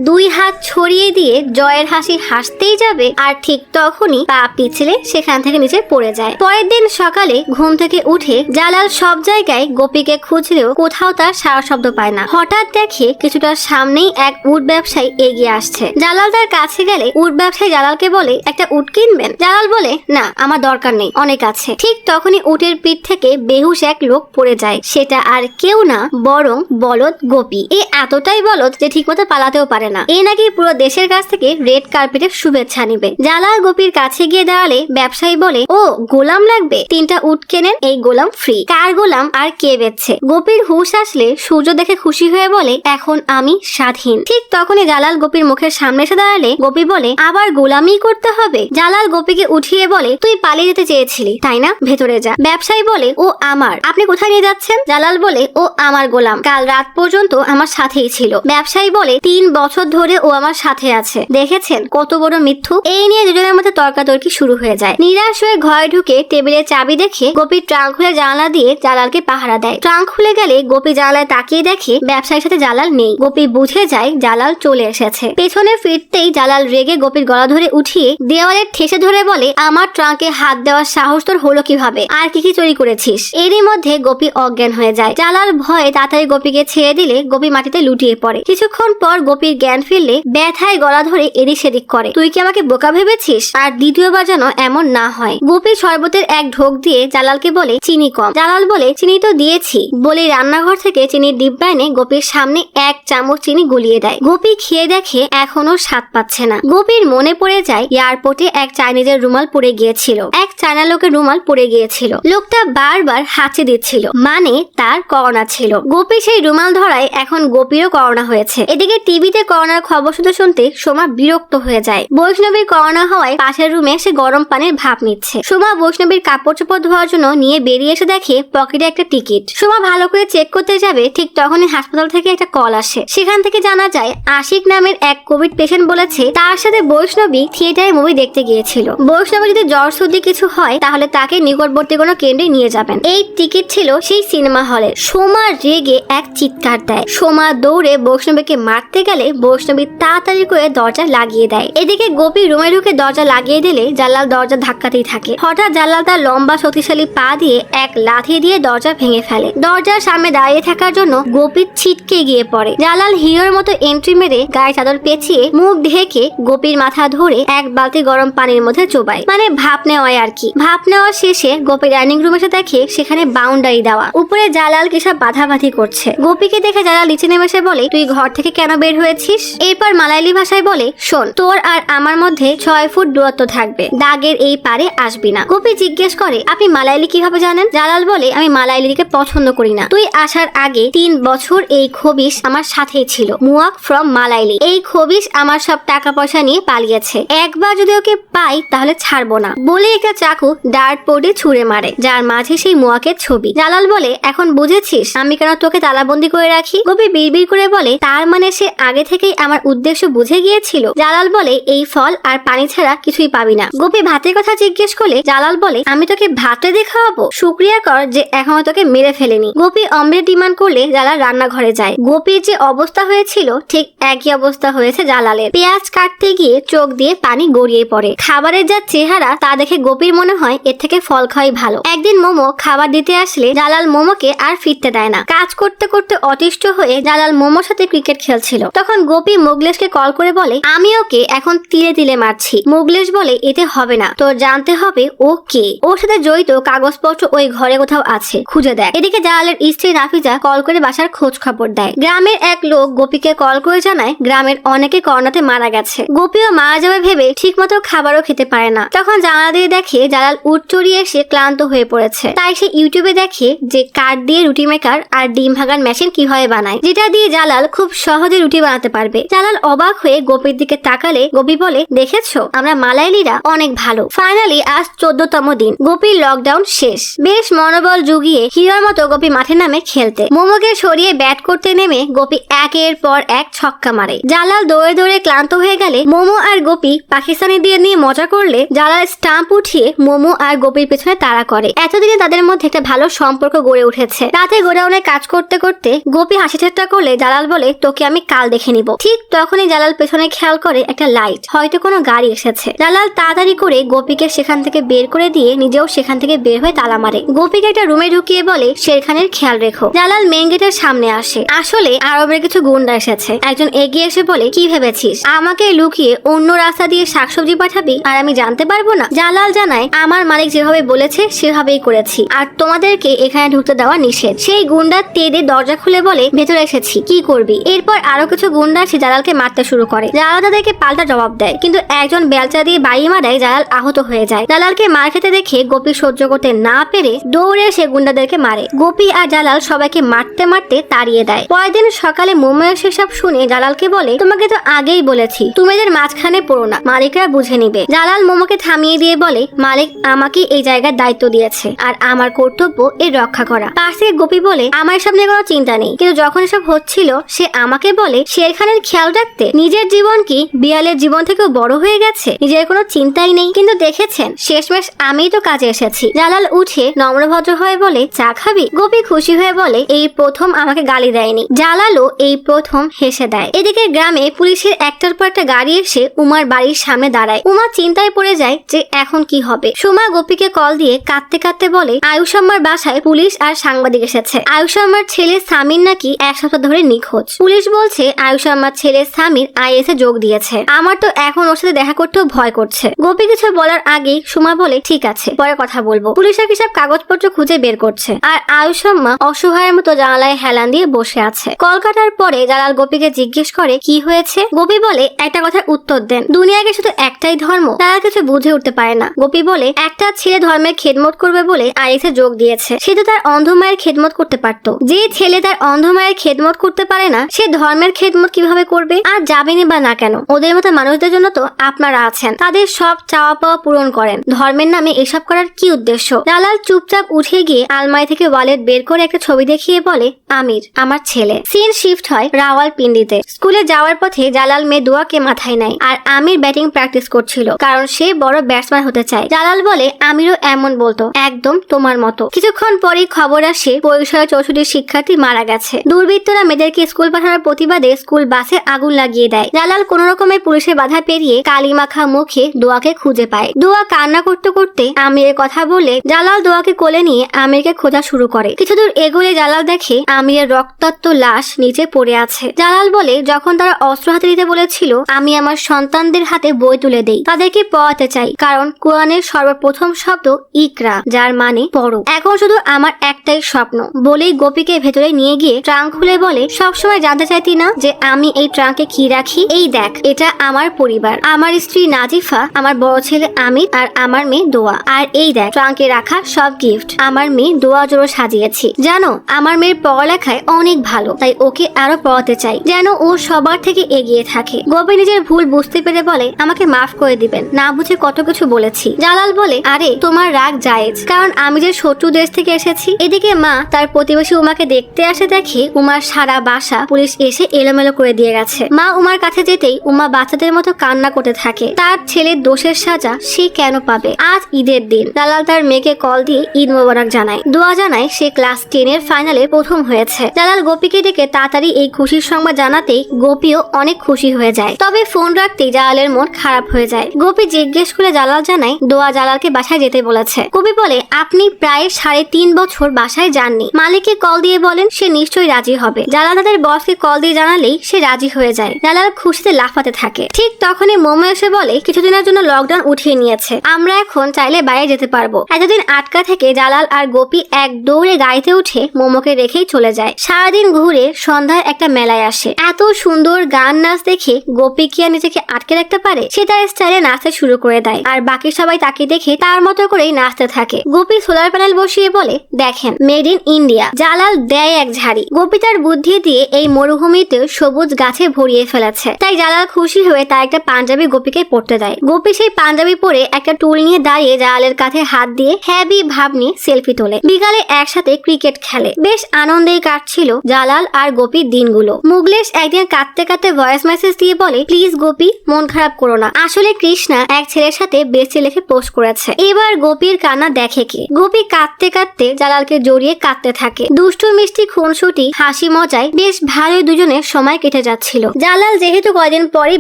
2 হাত ছড়িয়ে দিয়ে জয়ের হাসি হাসতেই যাবে, আর ঠিক তখনই পা পিছলে সেখান থেকে নিচে পড়ে যায়। পরের দিন সকালে ঘুম থেকে উঠে জালাল সব জায়গায় গোপীকে খুঁজলেও কোথাও তার সারা শব্দ পায় না। হঠাৎ দেখে কিছুটা সামনেই এক উট ব্যবসায়ী এগিয়ে আসছে। জালাল তার কাছে গেলে উট ব্যবসায়ী জালালকে বলে, একটা উট কিনবেন? জালাল বলে, না আমার দরকার নেই, অনেক আছে। ঠিক তখন তখনই উটের পিঠ থেকে বেহুশ এক লোক পড়ে যায়। সেটা আর কেউ না বরং বলদ গোপী। এ এতটাই বলদ যে ঠিকমতো পালাতেও পারে না। এ নাকি পুরো দেশের কাছ থেকে রেড কার্পেটের শুভেচ্ছা নিবে। জালাল গোপীর কাছে গিয়ে দাঁড়ালে ব্যবসায়ী বলে, ও গোলাম লাগবে, 3টা উট কেনেন, এই গোলাম ফ্রি। কার গোলাম আর কে বেচছে? গোপীর হুঁশ আসলে সূর্য দেখে খুশি হয়ে বলে, এখন আমি স্বাধীন। ঠিক তখনই জালাল গোপীর মুখের সামনে এসে দাঁড়ালে গোপী বলে, আবার গোলামি করতে হবে? জালাল গোপীকে উঠিয়ে বলে, তুই পালিয়ে যেতে চেয়েছিলি তাই না, ভেতরে যা। ব্যবসায়ী বলে, ও আমার, আপনি কোথায় নিয়ে যাচ্ছেন? জালাল বলে, ও আমার গোলাম, কাল রাত পর্যন্ত আমার সাথেই ছিল। ব্যবসায়ী বলে, 3 বছর ধরে ও আমার সাথে আছে, দেখেছেন কত বড় মিথ্যু। এই নিয়ে দুজনের মধ্যে তর্কাতর্কি শুরু হয়ে যায়। নিরাশ হয়ে ঘরে ঢুকে টেবিলের চাবি দেখে গোপী ট্রাঙ্ক খুলে জানালা দিয়ে জালালকে পাহারা দেয়। ট্রাঙ্ক খুলে গেলে গোপী জানালায় তাকিয়ে দেখে ব্যবসায়ীর সাথে জালাল নেই। গোপী বুঝে যায় জালাল চলে এসেছে। পেছনে ফিরতেই জালাল রেগে গোপীর গলা ধরে উঠিয়ে দেওয়ালে ঠেসে ধরে বলে, আমার ট্রাঙ্কে হাত দেওয়ার সাহস তোর হলো কিভাবে? আর কি কি চুরি করেছিস? এরই মধ্যে গোপী অজ্ঞান হয়ে যায়। জালাল ভয়ে তাড়াতাড়ি গোপীকে ছেড়ে দিলে গোপী মাটিতে লুটিয়ে পড়ে। কিছুক্ষণ পর গোপীর জ্ঞান ফিরলে ব্যথায় গলা ধরে এদিক সেদিক করে, তুই কি আমাকে বোকা ভেবেছিস? আর দ্বিতীয়বার যেন এমন না হয়। গোপী শরবতের এক ঢোক দিয়ে জালালকে বলে, চিনি কম। জালাল বলে, চিনি তো দিয়েছি বলে রান্নাঘর থেকে চিনির ডিব্বা এনে গোপীর সামনে 1 চামচ চিনি গুলিয়ে দেয়। গোপী খেয়ে দেখে এখনো স্বাদ পাচ্ছে না। গোপীর মনে পড়ে যায় এয়ারপোর্টে এক চাইনিজের রুমাল পড়ে গিয়েছিল। এক চায়না লোকের রুমাল পড়ে গিয়েছিল। লোকটা বারবার হাঁচি দিচ্ছিল, মানে তার করোনা ছিল। গোপী সেই রুমাল ধরায় এখন গোপীরও করোনা হয়েছে। এদিকে টিভিতে করোনার খবর শুনতে সোমা বিরক্ত হয়ে যায়। বৈষ্ণবীর করোনা হওয়ায় পাশের রুমে সে গরম পানির ভাপ নিচ্ছে। সোমা বৈষ্ণবীর কাপড় চোপড় ধোয়ার জন্য নিয়ে বেরিয়ে এসে দেখে পকেটে একটা টিকিট। সোমা ভালো করে চেক করতে যাবে, ঠিক তখনই হাসপাতাল থেকে একটা কল আসে। সেখান থেকে জানা যায় আশিক নামের এক কোভিড পেশেন্ট বলেছে তার সাথে বৈষ্ণবী থিয়েটারে মুভি দেখতে গিয়েছিল। বৈষ্ণবী যদি জ্বর সর্দি কিছু হয় তাহলে তাকে নিকটবর্তী কোনো কেন্দ্রে নিয়ে যাবেন। এই টিকিট ছিল সেই সিনেমা হলে। সোমা রেগে এক চিৎকার দেয়। সোমা দৌড়ে বৈষ্ণবীকে মারতে গেলে বৈষ্ণবী তাড়াতাড়ি করে দরজা লাগিয়ে দেয়। এদিকে গোপী রুমে ঢুকে দরজা লাগিয়ে দিলে জালাল দরজা ধাক্কাতেই থাকে। হঠাৎ জালাল তার লম্বা শক্তিশালী পা দিয়ে এক লাথি দিয়ে দরজা ভেঙে ফেলে। দরজার সামনে দাঁড়িয়ে থাকার জন্য গোপী ছিটকে গিয়ে পড়ে। জালাল হিরোর মতো এন্ট্রি মেরে গায়ে চাদর পেঁচিয়ে মুখ ঢেকে গোপীর মাথা ধরে এক বালতি গরম পানির মধ্যে চোবায়, মানে ভাপ নেওয়ায় আর কি। ভাপ নেওয়া শেষে গোপী ডাইনিং রুমে এসে দেখে সেখানে বাউন্ডারি দেওয়া, উপরে জালাল কিসব বাধাবাধি করছে। গোপীকে দেখে জালাল নিচে নেমে এসে বলে, তুই ঘর থেকে কেন বের হয়েছিস? এরপর মালায়ালি ভাষায় বলে, শোন, তোর আর আমার মধ্যে 6 ফুট দূরত্ব থাকবে, দাগের এই পারে আসবি না। গোপী জিজ্ঞেস করে, আপনি মালায়ালি কিভাবে জানেন? জালাল বলে, আমি মালায়ালিকে পছন্দ করি না। তুই আসার আগে 3 বছর এই খবিশ আমার সাথেই ছিল, মুয়াক ফ্রম মালায়ালি। এই খবিশ আমার সব টাকা পয়সা নিয়ে পালিয়েছে। একবার যদি ওকে পাই তাহলে ছাড়বো না বলে একটা চাকু ডার্ট বোর্ডে ছুঁড়ে মারে, যার মাঝে সেই মুয়াকের ছবি। জালাল বলে, এখন বুঝেছিস আমি কেন তোকে তালাবন্দি করে রাখি? গোপী বিড়বিড় করে বলে, তার মানে সে আগে থেকেই আমার উদ্দেশ্য বুঝে গিয়েছিল। জালাল বলে, এই ফল আর পানি ছাড়া কিছুই পাবি না। গোপী ভাতের কথা জিজ্ঞেস করলে জালাল বলে, আমি তোকে ভাতে দিয়ে খাওয়াবো? শুক্রিয়া কর যে এখনো তোকে মেরে ফেলেনি। গোপী অমলেট ডিমান্ড করলে জালাল রান্নাঘরে যায়। গোপীর যে অবস্থা হয়েছিল ঠিক একই অবস্থা হয়েছে জালালের। পেঁয়াজ কাটতে গিয়ে চোখ দিয়ে পানি গড়িয়ে পড়ে। খাবারের যা চেহারা তা দেখে গোপীর মনে হয় এর থেকে ফল খাওয়াই ভালো। একদিন মোমো খাবার দিতে আসলে জালাল মোমোকে আর ফিরতে দেয় না। কাজ করতে করতে অতিষ্ঠ হয়ে জালাল মোমোর সাথে ক্রিকেট খেলছিল। তখন গোপী মোগলেশকে কল করে বলে, আমি ওকে এখন তিলে তিলে মারছি। মোগলেশ বলে, এতে হবে না, তোর জানতে হবে ও কে। ওর সাথে জড়িত কাগজপত্র ওই ঘরে কোথাও আছে, খুঁজে দেখ। এদিকে জালালের স্ত্রী রাফিজা কল করে বাসার খোঁজ খবর দেয়। গ্রামের এক লোক গোপীকে কল করে জানায় গ্রামের অনেকে করোনাতে মারা গেছে। গোপীও মারা যাবে ভেবে ঠিক মতো খাবারও খেতে পারে না। তখন জানালা দিয়ে দেখে জালাল উঠ চড়িয়ে এসে ক্লান্ত হয়ে পড়েছে। তাই সে ইউটিউবে দেখে যে কাঠ দিয়ে রুটি মেকার আর ডিম ভাগার মেশিন কিভাবে বানায়, যেটা দিয়ে জালাল খুব সহজে রুটি বানাতে পারবে। জালাল অবাক হয়ে গোপীর দিকে তাকালে গোপী বলে, দেখেছো আমরা মালায়ালিরা অনেক ভালো। ফাইনালি আজ 14তম দিন। গোপীর লকডাউন শেষ। বেশ মনোবল জুগিয়ে হিরোর মতো গোপী মাঠে নামে খেলতে। মোমোকে সরিয়ে ব্যাট করতে নেমে গোপী একের পর এক ছক্কা মারে। জালাল দৌড়ে দৌড়ে ক্লান্ত হয়ে গেলে মোমো আর গোপী পাকিস্তানি দিয়ে নিয়ে মজা করলে জালাল স্টাম্প উঠিয়ে মোমো আর গোপীর পেছনে তাড়া করে। এতদিনে তাদের মধ্যে একটা ভালো সম্পর্ক গড়ে উঠেছে। রাতে গোডাউনে কাজ করতে করতে গোপী হাসি ঠাট্টা করলে জালাল বলে, তোকে আমি কাল দেখে নিব। ঠিক তখনই জালাল পেছনে খেয়াল করে একটা লাইট, হয়তো কোনো গাড়ি এসেছে। জালাল তাড়াতাড়ি করে গোপীকে সেখান থেকে বের করে দিয়ে নিজেও সেখান থেকে বের হয়ে তালা মারে। গোপীকে একটা রুমে ঢুকিয়ে বলে, শেরখানের খেয়াল রেখো। জালাল মেন গেটের সামনে আসে। আসলে আরবের কিছু গুন্ডা এসেছে। একজন এগিয়ে এসে বলে, কি ভেবেছিস আমাকে লুকিয়ে অন্য রাস্তা দিয়ে শাকসবজি পাঠাবি আর আমি জানতে পারবো না? জালাল জানায়, আমার মালিক যেভাবে বলেছে বলেছে সেভাবেই করেছি, আর তোমাদেরকে এখানে ঢুকতে দেওয়া নিষেধ। সেই গুন্ডা তেড়ে দরজা খুলে বলে ভেতরে এসেছি, কি করবি? এরপর আরো কিছু গুন্ডা এসে জালালকে মারতে শুরু করে। জালাল তাদেরকে পাল্টা জবাব দেয়, কিন্তু একজন বেলচা দিয়ে বাড়ি মারায় জালাল আহত হয়ে যায়। জালালকে মার খেতে দেখে গোপী সহ্য করতে না পেরে দৌড়ে সে গুন্ডাদেরকে মারে। গোপী আর জালাল সবাইকে মারতে মারতে তাড়িয়ে দেয়। পরের দিন সকালে মোমো এসে সব শুনে জালালকে বলে, তোমাকে তো আগেই বলেছি তুমি এদের মাঝখানে পড়ো না, মালিকরা বুঝে নিবে। জালাল মোমোকে থামিয়ে দিয়ে বলে, মালিক আমাকে এই জায়গার দায়িত্ব দিয়েছে আর আমার কর্তব্য এর রক্ষা করা। পাশ থেকে গোপী বলে, আমার এসব নিয়ে কোনো চিন্তা নেই, কিন্তু যখন এসব হচ্ছিল সে আমাকে বলে শেরখানের খেয়াল রাখতে। নিজের জীবন কি বিড়ালের জীবন থেকেও বড় হয়ে গেছে? নিজের কোনো চিন্তাই নেই। কিন্তু দেখেছেন শেষমেশ আমিই তো কাজে এসেছি। জালাল উঠে নম্রভদ্র হয়ে বলে, চা খাবি? গোপী খুশি হয়ে বলে, এই প্রথম আমাকে গালি দেয়নি। জালালও এই প্রথম হেসে দেয়। এদিকে গ্রামে পুলিশের একটার পর একটা গাড়ি এসে উমার বাড়ির সামনে দাঁড়ায়। উমা চিন্তায় পড়ে যায় যে এখন কি হবে। সুমা গোপীকে কল দিয়ে কাঁদতে কাঁদতে বলে, আয়ুষ আম্মার বাসায় পুলিশ আর সাংবাদিক এসেছে। আয়ুষ আম্মার ছেলে সামির নাকি এক সপ্তাহ ধরে নিখোঁজ। পুলিশ বলছে আয়ুষ আম্মার ছেলে সামির আইএস এ যোগ দিয়েছে। আমার তো এখন ওর সাথে দেখা করতেও ভয় করছে। গোপী কিছু বলার আগেই সুমা বলে, ঠিক আছে পরে কথা বলবো। পুলিশের কি সব কাগজপত্র খুঁজে বের করছে, আর আয়ুষ আম্মা অসহায়ের মতো জানালায় হেলান দিয়ে বসে আছে। কল কাটার পরে জালাল গোপীকে জিজ্ঞেস করে, কি হয়েছে? গোপী বলে, একটা কথার উত্তর দেন, দুনিয়াকে শুধু একটাই ধর্ম? তারা কিছু বুঝে উঠতে পারে না। গোপী বলে, একটা ছেলে ধর্মের খেদমত করবে বলে আইএস এ যোগ দিয়েছে, সে তো তার অন্ধ মায়ের খেদমত করতে পারতো। যে ছেলে তার অন্ধ মায়ের খেদমত করতে পারে না, সে ধর্মের খেদমত কিভাবে করবে? আর যাবেনি বা না কেন? ওদের মতো মানুষদের জন্য তো আপনারা আছেন, তাদের সব চাওয়া পাওয়া পূরণ করেন। ধর্মের নামে এসব করার কি উদ্দেশ্য? জালাল চুপচাপ উঠে গিয়ে আলমারি থেকে ওয়ালেট বের করে একটা ছবি দেখিয়ে বলে, আমির আমার ছেলে। সিন শিফট হয় রাওয়ালপিন্ডিতে। স্কুলে যাওয়ার পথে জালাল মেয়ে দোয়াকে মাথায় নেয়, আর আমির ব্যাটিং প্র্যাকটিস করছিল, কারণ সে বড় ব্যাটসম্যান হতে চায়। জালাল বলে, আমিরও এমন বলতো, একদম তোমার মতো। কিছুক্ষণ পরেই খবর আসে পরিসরে 64 শিক্ষার্থী মারা গেছে। দুর্বৃত্তরা মেয়েদেরকে স্কুল পাঠানোর প্রতিবাদে স্কুল বাসে আগুন লাগিয়ে দেয়। জালাল কোন রকমে পুলিশের বাধা পেরিয়ে কালিমাখা মুখে দোয়াকে খুঁজে পায়। দোয়া কান্না করতে করতে আমিরের কথা বলে জালাল দোয়াকে কোলে নিয়ে আমিরকে খোঁজা শুরু করে। কিছুদূর এগোলে জালাল দেখে আমিরের রক্তাক্ত লাশ নিচে পড়ে আছে। জালাল বলে, যখন তারা অস্ত্র হাতে দিতে বলেছিল আমি আমার সন্তানদের হাতে বই তুলে দেই, তাদেরকে পড়াতে চাই, কারণ কোরআনের সর্বপ্রথম শব্দ ইকরা, যার মানে পড়ো। এখন শুধু আমার একটাই স্বপ্ন। বলেই গোপীকে ভেতরে নিয়ে গিয়ে ট্রাঙ্ক খুলে বলে, সবসময় জানতে চাইতি না যে আমি এই ট্রাঙ্কে কি রাখি? এই দেখ, এটা আমার পরিবার, আমার স্ত্রী নাজিফা, আমার বড় ছেলে আমির আর আমার মেয়ে দোয়া। আর এই দেখ ট্রাঙ্কে রাখা সব গিফট আমার মেয়ে দোয়া জোড়ো সাজিয়েছি। জানো আমার মেয়ের পড়ালেখায় অনেক ভালো, তাই ওকে আরো পড়াতে চাই যেন ও সবার থেকে এগিয়ে থাকে। গোপী নিজের ভুল বুঝতে পেরে বলে, আমাকে মাফ করে দিবেন, না বুঝে কত কিছু বলেছি। জালাল বলে, আরে তোমার রাগ জায়েজ, কারণ আমি যে শত্রু দেশ থেকে এসেছি। এদিকে মা তার প্রতিবেশী উমাকে দেখতে আসে, দেখে উমার সারা বাসা পুলিশ এসে এলোমেলো করে দিয়ে গেছে। মা উমার কাছে যেতেই উমা বাচ্চাদের মতো কান্না করতে থাকে। তার ছেলের দোষের সাজা সে কেন পাবে? আজ ঈদের দিন। জালাল তার মেয়েকে কল দিয়ে ঈদ মোবারক জানায়। দোয়া জানায় সে ক্লাস 10 এর ফাইনালে প্রথম হয়েছে। জালাল গোপীকে ডেকে তাড়াতাড়ি এই খুশির সংবাদ জানাতেই গোপীও অনেক খুশি হয়ে যায়। তবে ফোন রাখতেই জালালের মন খারাপ হয়ে যায়। গোপী জিজ্ঞেস করে জালাল জানায় দোয়া জালালকে বাসায় যেতে বলেছে। গোপী বলে, আপনি প্রায় 3.5 বছর বাসায় যাননি। মালিককে কল দিয়ে বলেন, সে নিশ্চয়ই রাজি হবে। জালাল তাদের বসকে কল দিয়ে জানালেই সে রাজি হয়ে যায়। জালাল খুশিতে লাফাতে থাকে। ঠিক তখনই মোমো এসে বলে, কিছুদিনের জন্য লকডাউন উঠিয়ে নিয়েছে, আমরা এখন চাইলে বাইরে যেতে পারবো। এতদিন আটকা থেকে জালাল আর গোপী এক দৌড়ে গাড়িতে উঠে মোমোকে রেখেই চলে যায়। সারাদিন ঘুরে সন্ধ্যায় একটা মেলায় আসে। এত সুন্দর গান নাচ দেখে গোপী কি আর নিজেকে আটকে রাখতে পারে? সে তার স্টাইলে নাচতে শুরু করে দেয়, আর বাকি সবাই তাকে দেখে তার মতো করেই নাচতে থাকে। গোপী সোলার প্যানেল বসিয়ে বলে, দেখেন মেড ইন ইন্ডিয়া। জালাল দেয় এক ঝাড়ি। গোপী তার বুদ্ধি দিয়ে এই মরুভূমিতে সবুজ গাছে ভরিয়ে ফেলেছে। তাই জালাল খুশি হয়ে তার একটা পাঞ্জাবি গোপীকে পরতে দেয়। গোপী সেই পাঞ্জাবি পরে একটা টুল নিয়ে দাঁড়িয়ে জালালের কাঁধে হাত দিয়ে হ্যাবি ভাব নিয়ে সেলফি তোলে। বিকালে একসাথে ক্রিকেট খেলে। বেশ আনন্দেই কাটছিল জালাল আর গোপীর দিনগুলো। মুগলেশ একদিন কাঁদতে কাঁদতে ভয়েস মেসেজ দিয়ে বলে, প্লিজ গোপী মন খারাপ করো না, আসলে কৃষ্ণা এক ছেলের সাথে বেস্টি লিখে পোস্ট করেছে। এবার গোপীর কান্না দেখে কে? গোপী কাঁদতে কাঁদতে জালালকে জড়িয়ে কাঁদতে থাকে। দুষ্টু মিষ্টি খুনসুটি হাসি মজায় বেশ ভালোই দুজনের সময় কেটে যাচ্ছিল। জালাল যেহেতু কয়দিন পরে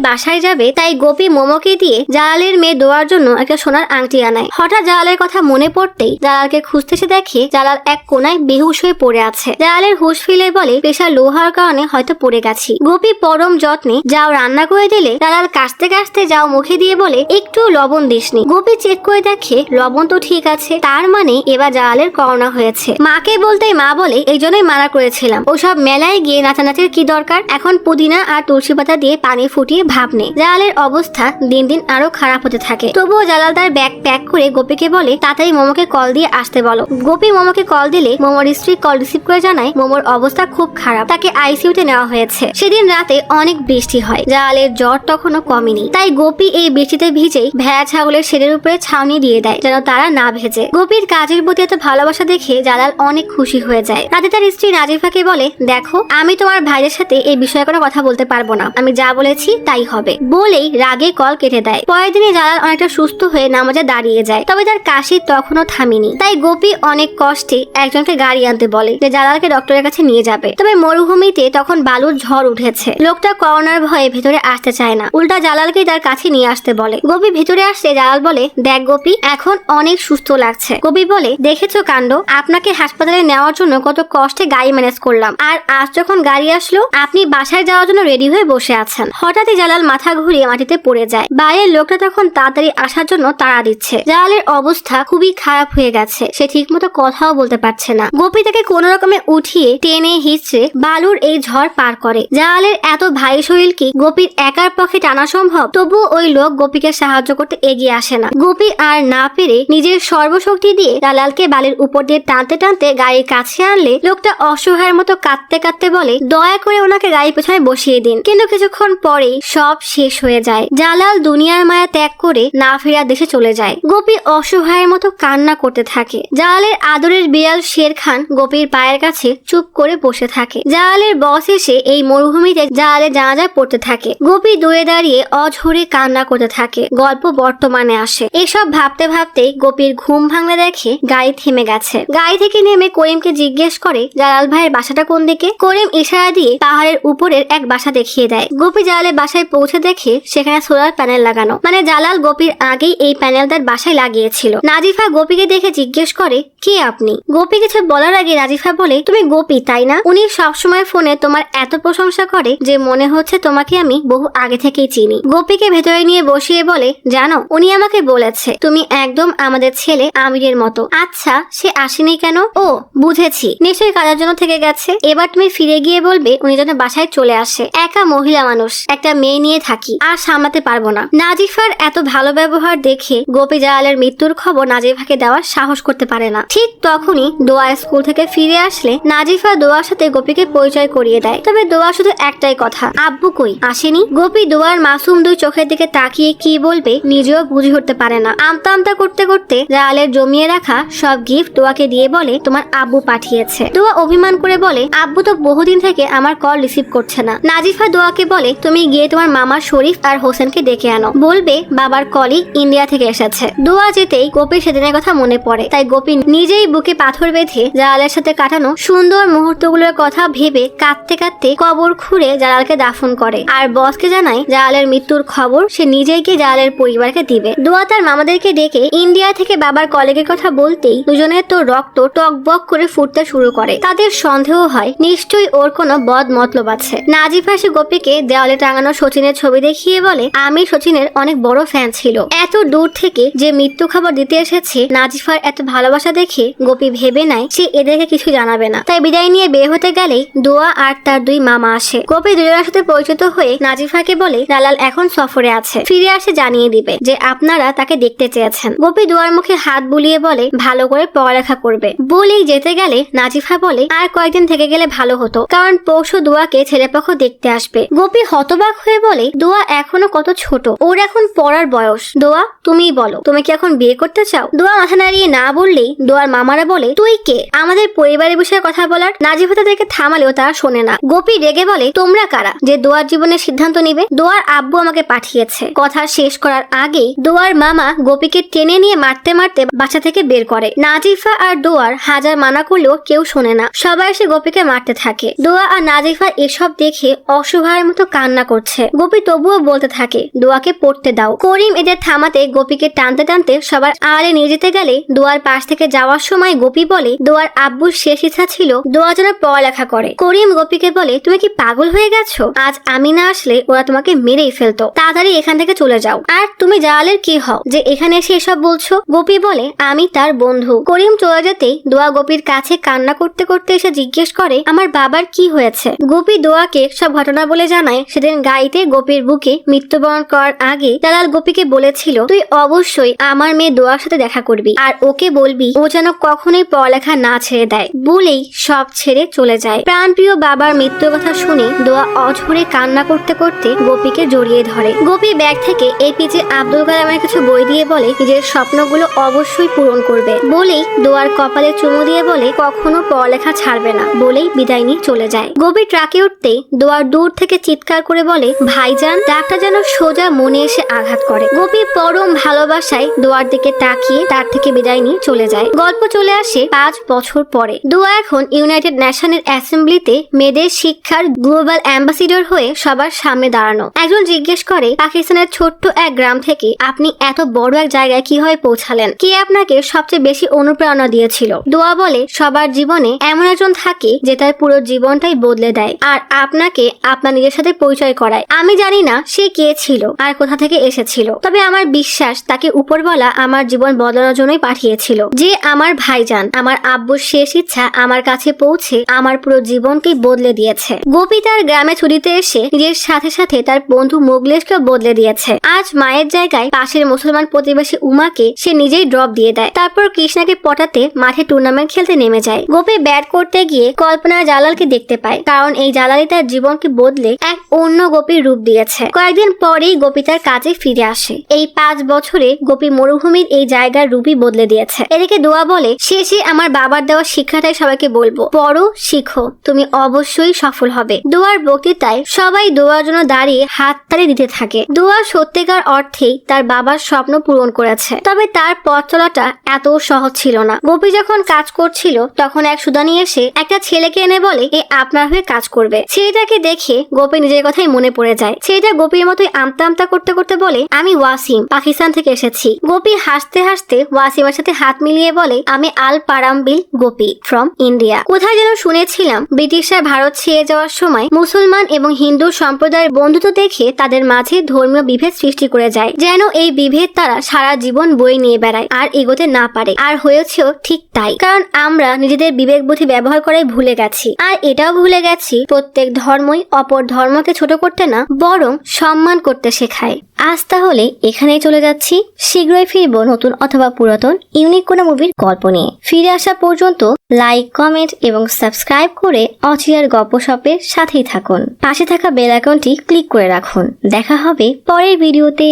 বাসায় যাবে, তাই গোপী মোমোকে দিয়ে জালালের মেয়ে দোয়ার জন্য একটা সোনার আংটি আনায়। হঠাৎ জালালের কথা মনে পড়তেই জালালকে খুঁজতে এসে দেখে জালাল এক কোনায় বেহুশ হয়ে পড়ে আছে। জালালের হুশ ফিরে বলে, প্রেশার লো হওয়ার কারণে হয়তো পড়ে গেছি। গোপী পরম যত্নে যাও রান্না করে দিলে জালাল কাশতে কাশতে যাও মুখে দিয়ে বলে, একটু লবণ দিসনি। গোপী চেক করে দেখে লবণ তো ঠিক আছে, তার মানে এবার জালালের করোনা হয়েছে। মাকে বলতেই মা বলে এই জন্যই মানা করেছিলাম, ওসব মেলায় গিয়ে নাচানাচির কি দরকার, এখন পুদিনা আর তুলসী পাতা দিয়ে পানি ফুটিয়ে ভাব নে। জালালের অবস্থা দিন দিন আরো খারাপ হতে থাকে। তবুও জালাল তার ব্যাগ প্যাক করে গোপীকে বলে তাড়াতাড়ি মোমোকে কল দিয়ে আসতে বলো। গোপী মোমোকে কল দিলে মোমোর স্ত্রী কল রিসিভ করে জানায় মোমোর অবস্থা খুব খারাপ, তাকে আইসিইউতে নেওয়া হয়েছে। সেদিন রাতে অনেক বৃষ্টি হয়, জালালের জ্বর তখনও কমেনি, তাই গোপী এই বৃষ্টিতে ভিজেই ভেড়া ছাগলের শেডের উপরে ছাউনি দিয়ে দেয় যেন তারা না ভেজে। গোপীর কাজের প্রতি এত ভালোবাসা দেখে জালাল অনেক খুশি হয়ে যায়। রাতে তার স্ত্রী নাজিফাকে বলে দেখো আমি তোমার ভাইয়ের সাথে এই বিষয়ে কোনো কথা বলতে পারবো না, আমি যা বলেছি তাই হবে, বলেই রাগে কল কেটে দেয়। পরের দিনে জালাল অনেকটা সুস্থ হয়ে নামাজে দাঁড়িয়ে যায়, তবে তার কাশি তখনও থামেনি। তাই গোপী অনেক কষ্টে একজনকে গাড়ি আনতে বলে যে জালালকে ডক্টরের কাছে নিয়ে যাবে। তবে মরুভূমিতে তখন বালুর ঝড় উঠেছে, লোকটা করোনার ভয়ে ভেতরে আসতে চায় না, উল্টা জালালকে তার কাছে নিয়ে আসতে বলে। গোপী ভেতরে আসলে জালাল বলে দেখ গোপী এখন অনেক সুস্থ লাগছে। গোপী বলে দেখেছো কাণ্ড, আপনাকে হাসপাতালে নেওয়ার জন্য কত কষ্টে গাড়ি ম্যানেজ করলাম, আর আজ যখন গাড়ি আসলো আপনি বাসায় যাওয়ার জন্য রেডি হয়ে বসে আছেন। হঠাৎই জালাল মাথা ঘুরিয়ে মাটিতে পড়ে যায়। বাইরের লোকটা তখন তাড়াতাড়ি আসার জন্য তাড়া দিচ্ছে। জালালের অবস্থা খুবই খারাপ হয়ে গেছে, সে ঠিকমতো কথাও বলতে পারছে না। গোপী তাকে কোন রকমে উঠিয়ে টেনে হিচড়ে বালুর এই ঝড় পার করে। জালালের এত ভারী শরীর কি গোপীর একার পক্ষে টানা সম্ভব? তবুও ওই লোক গোপীকে সাহায্য করতে এগিয়ে আসে না। গোপী আর না পেরে নিজের সর্বশক্তি দিয়ে জালালকে বালির উপর দিয়ে টানতে টানতে গাড়ির কাছে আনলে লোকটা অসহায়ের মতো কাঁদতে কাঁদতে বলে দয়া করে ওনাকে গাড়ির পেছনে বসিয়ে দিন। কিন্তু কিছুক্ষণ পরেই সব শেষ হয়ে যায়। জালাল দুনিয়ার মায়া ত্যাগ করে না ফেরার দেশে চলে যায়। গোপী অসহায়ের মতো কান্না করতে থাকে। জালালের আদরের বিড়াল শের খান গোপীর পায়ের কাছে চুপ করে বসে থাকে। জালালের বস এসে এই মরুভূমিতে জালালের জানাজা পড়তে থাকে। গোপী দূরে দাঁড়িয়ে অঝরে কান্না করতে থাকে। গল্প বর্তমানে আসে। এসব ভাবতে ভাবতেই গোপীর ঘুম ভাঙলে দেখে গাড়ি থেমে গেছে। গাড়ি থেকে নেমে করিমকে জিজ্ঞেস করে জালাল ভাইয়ের বাসাটা কোন দিকে। করিম ইশারা দিয়ে পাহাড়ের উপরের এক বাসা দেখিয়ে দেয়। গোপী জালালের বাসায় পৌঁছে দেখে সেখানে সোলার প্যানেল লাগানো, মানে জালাল গোপীর আগেই এই প্যানেল তার বাসায় লাগিয়েছিল। নাজিফা গোপীকে দেখে জিজ্ঞেস করে কে আপনি। গোপী কিছু বলার আগে নাজিফা বলে তুমি গোপী তাই না? উনি সবসময় ফোনে তোমার এত প্রশংসা করে যে মনে হচ্ছে তোমাকে আমি বহু আগে থেকেই চিনি। গোপীকে ভেতরে নিয়ে বসিয়ে বলে জানো উনি আমাকে বলেছে তুমি একদম আমাদের ছেলে আমিরের মতো। আচ্ছা সে আসেনি কেন? ও বুঝেছি, নিশ্চয়ই কাজের জন্য থেকে গেছে। এবার তুমি ফিরে গিয়ে বলবে উনি যেন বাসায় চলে আসে। একা মহিলা মানুষ, একটা মেয়ে নিয়ে থাকি, আর সামলাতে পারবো না। নাজিফার এত ভালো ব্যবহার দেখে গোপী জালালের মৃত্যুর খবর নাজিফাকে দেওয়ার সাহস করতে পারে না। ঠিক তখনই দোয়া স্কুল থেকে ফিরে আসলে নাজিফা দোয়ার সাথে গোপীকে পরিচয় করিয়ে দেয়। তবে দোয়া শুধু একটাই কথা, আব্বু কই, আসেনি। গোপী দোয়ার মাসুম দুই চোখের দিকে তাকিয়ে কি বলবে নিজেও বুঝে উঠতে পারে না। আমতা আমতা করতে করতে জালালের জমিয়ে রাখা সব গিফট দোয়াকে দিয়ে বলে তোমার আব্বু পাঠিয়েছে। দোয়া অভিমান করে বলে আব্বু তো বহুদিন থেকে আমার কল রিসিভ করছে না। নাজিফা দোয়াকে বলে তুমি গিয়ে তোমার মামা শরীফ আর হোসেনকে ডেকে আনো, বলবে বাবার কলই ইন্ডিয়া থেকে এসেছে। দোয়া যেতেই গোপীর সেদিনের কথা মনে পড়ে, তাই গোপী নিজেই বুকে পাথর বেঁধে জালালের সাথে কাটানো সুন্দর মুহূর্তগুলোর কথা ভেবে কাঁদতে কাঁদতে কবর খুঁড়ে জালালকে দাফন করে। আর বসকে জানায় জালালের মৃত্যুর খবর সে নিজেই গিয়ে জালালের পরিবারকে দিবে। দোয়া তার মামাদেরকে ডেকে ইন্ডিয়া থেকে বাবার কলেজের কথা বলতেই দুজনের তো রক্ত টকবক করে ফুটতে শুরু করে। তাদের সন্দেহ হয় নিশ্চয়ই ওর কোনো বদ মতলব আছে। নাজিফা সে গোপীকে দেওয়ালে টাঙানো সচিনের ছবি দেখিয়ে বলে আমি সচিনের অনেক বড় ফ্যান ছিল। এত দূর থেকে যে মৃত্যু খবর দিতে এসেছে নাজিফার এত ভালোবাসা দেখে গোপী ভেবে নেয় সে এদেরকে কিছু জানাবে না। তাই বিদায় নিয়ে বের হতে গেলেই দোয়া আর তার দুই মামা আসে। গোপী দুজনের সাথে পরিচিত হয়ে নাজিফাকে বলে জালাল এখন সফরে আছে, ফিরে আসে জানিয়ে দিবে যে আপনারা তাকে দেখতে চেয়েছেন। গোপী দোয়ার মুখে হাত বুলিয়ে বলে ভালো করে পড়ালেখা করবে। বলেই যেতে গেলে নাজিফা বলে আর কয়েকদিন থেকে গেলে ভালো হতো, কারণ পরশু দোয়াকে ছেলেপক্ষ দেখতে আসবে। গোপী হতবাক হয়ে বলে দোয়া এখনো কত ছোট, ওর এখন পড়ার বয়স। দোয়া তুমিই বলো, তুমি কি এখন বিয়ে করতে চাও? দোয়া মাথা নাড়িয়ে না বললেই দোয়ার মামারা বলে তুই কে আমাদের পরিবারের বিষয়ে কথা বলার? নাজিফা তাদেরকে থামালেও তারা শোনে না। গোপী রেগে বলে তোমরা কারা যে দোয়ার জীবনের সিদ্ধান্ত নিবে? দোয়ার আব্বু আমাকে পাঠিয়েছে। কথা শেষ করার আগেই দোয়ার মামা গোপীকে টেনে নিয়ে মারতে মারতে বাসা থেকে বের করে। নাজিফা আর দোয়ার হাজার মানা করলেও কেউ শোনে না, সবাই এসে গোপীকে মারতে থাকে। দোয়া আর নাজিফা এসব দেখে অসহায়ের মতো কান্না করছে। গোপী তবুও বলতে থাকে দোয়াকে পড়তে দাও। করিম এদের থামাতে গোপীকে টানতে টানতে সবার আড়ালে নিয়ে যেতে গেলে দোয়ার পাশ থেকে যাওয়ার যাওয়ার সময় গোপী বলে দোয়ার আব্বুর শেষ ইচ্ছা ছিল দোয়া যেন পড়ালেখা করে। করিম গোপীকে বলে তুমি কি পাগল হয়ে গেছো? আজ আমি না আসলে ওরা তোমাকে মেরেই ফেলতো। তাড়াতাড়ি এখান থেকে চলে যাও। আর তুমি জালালের কি হও যে এখানে এসে এসব বলছো? গোপী বলে আমি তার বন্ধু। করিম চলে যেতেই দোয়া গোপীর কাছে কান্না করতে করতে এসে জিজ্ঞেস করে আমার বাবার কি হয়েছে। গোপী দোয়াকে সব ঘটনা বলে জানায় সেদিন গাড়িতে গোপীর বুকে মৃত্যুবরণ করার আগে জালাল গোপীকে বলেছিল তুই অবশ্যই আমার মেয়ে দোয়ার সাথে দেখা করবি আর ওকে বলবি ও যেন কখনোই পড়ালেখা না ছেড়ে দেয়। বলেই সব ছেড়ে চলে যায়। প্রাণপ্রিয় বাবার মৃত্যুর কথা শুনে দোয়া অঝরে কান্না করতে করতে গোপীকে জড়িয়ে ধরে। গোপী ব্যাগ থেকে এপিজে আব্দুল কালামের কিছু বই দিয়ে বলে নিজের স্বপ্নগুলো অবশ্যই পূরণ করবে। বলেই দোয়ার কপালে চুমু দিয়ে বলে কখনো পড়ালেখা ছাড়বে না। বলেই বিদায় নিয়ে চলে যায়। গোপী ট্রাকে উঠতেই দোয়ার দূর থেকে চিৎকার করে বলে ভাইজান। ডাকটা যেন সোজা মনে এসে আঘাত করে। গোপী পরম ভালোবাসায় দোয়ার দিকে তাকিয়ে তার থেকে বিদায় নিয়ে চলে যায়। গল্প চলে আসে 5 বছর পরে। দোয়া এখন ইউনাইটেড নেশনের অ্যাসেম্বলিতে মেয়েদের শিক্ষার গ্লোবাল অ্যাম্বাসিডর হয়ে সবার সামনে দাঁড়ানো। একজন জিজ্ঞেস করে পাকিস্তানের ছোট্ট এক গ্রাম থেকে আপনি এত বড় এক জায়গায় কিভাবে পৌঁছালেন? কে আপনাকে সবচেয়ে বেশি অনুপ্রেরণা দিয়েছিল? দোয়া বলে সবার জীবনে এমন একজন থাকে যে তার পুরো জীবনটাই বদলে দেয় আর আপনাকে আপনার নিজের সাথে পরিচয় করায়। আমি জানি না সে কে ছিল আর কোথা থেকে এসেছিল, তবে আমার বিশ্বাস তাকে উপরওয়ালা আমার জীবন বদলানোর জন্যই পাঠিয়েছিল। যে আমার ভাইজান, আমার আব্বুর শেষ ইচ্ছা আমার কাছে পৌঁছে আমার পুরো জীবনকেই বদলে দিয়েছে। গোপী তার গ্রামে ছুটিতে এসে নিজের সাথে সাথে তার বন্ধু মোগলেশকে বদলে দিয়েছে। আজ মায়ের জায়গায় পাশের মুসলমান প্রতিবেশী উমাকে সে নিজেই ড্রপ দিয়ে দেয়। তারপর কৃষ্ণাকে পটাতে মাঠে টুর্নামেন্ট খেলতে নেমে যায়। গোপী ব্যাট করতে গিয়ে কল্পনা জালালকে দেখতে পায়, কারণ এই জালালই তার জীবনকে বদলে এক অন্য গোপীর রূপ দিয়েছে। কয়েকদিন পরেই গোপী তার কাজে ফিরে আসে। এই 5 বছরে গোপী মরুভূমির এই জায়গার রূপই বদলে দিয়েছে। এদিকে দোয়া বলে শেষে আমার বাবার দেওয়া শিক্ষাটাই সবাইকে বলবো, পড়ো, শিখো, তুমি অবশ্যই সফল হবে। দোয়ার বক্তৃতায় সবাই দোয়ার জন্য দাঁড়িয়ে হাততালি দিতে থাকে। দোয়া সত্যিকার অর্থেই তার বাবার স্বপ্ন পূরণ করেছে। তবে তার পথ চলাটা এত সহজ ছিল না। গোপী যখন কাজ করছিল তখন এক সুদানি এসে একটা ছেলেকে এনে বলে এ আপনার হয়ে কাজ করবে। ছেলেটাকে দেখে গোপী নিজের কথাই মনে পড়ে যায়। ছেলেটা গোপীর মতোই আমতা আমতা করতে করতে বলে আমি ওয়াসিম, পাকিস্তান থেকে এসেছি। গোপী হাসতে হাসতে ওয়াসিমের সাথে হাত মিলিয়ে বলে আমি আল পারামবিল গোপী ফ্রম ইন্ডিয়া। কোথায় যেন শুনেছিলাম ব্রিটিশরা ভারত ছেড়ে যাওয়ার সময় মুসলমান এবং হিন্দু সম্প্রদায়ের বন্ধুত্ব দেখে তাদের মাঝে ধর্মীয় বিভেদ সৃষ্টি করে যায়, যেন এই বিভেদ তারা সারা জীবন বয়ে নিয়ে বেড়ায় আর এগোতে না পারে। আর হয়েছেও ঠিক তাই, কারণ আমরা নিজেদের বিবেক বুদ্ধি ব্যবহার করে ভুলে গেছি। আর এটাও ভুলে গেছি প্রত্যেক ধর্মই অপর ধর্মকে ছোট করতে না বরং সম্মান করতে শেখায়। আজ তাহলে এখানেই চলে যাচ্ছি। শীঘ্রই ফিরবো নতুন অথবা পুরাতন ইউনিক কোনো মুভির গল্প নিয়ে। ফিরে আসা পর্যন্ত লাইক, কমেন্ট এবং সাবস্ক্রাইব করে অচিরার গল্পশপের সাথেই থাকুন। পাশে থাকা বেল আইকনটি ক্লিক করে রাখুন। দেখা হবে পরের ভিডিওতে।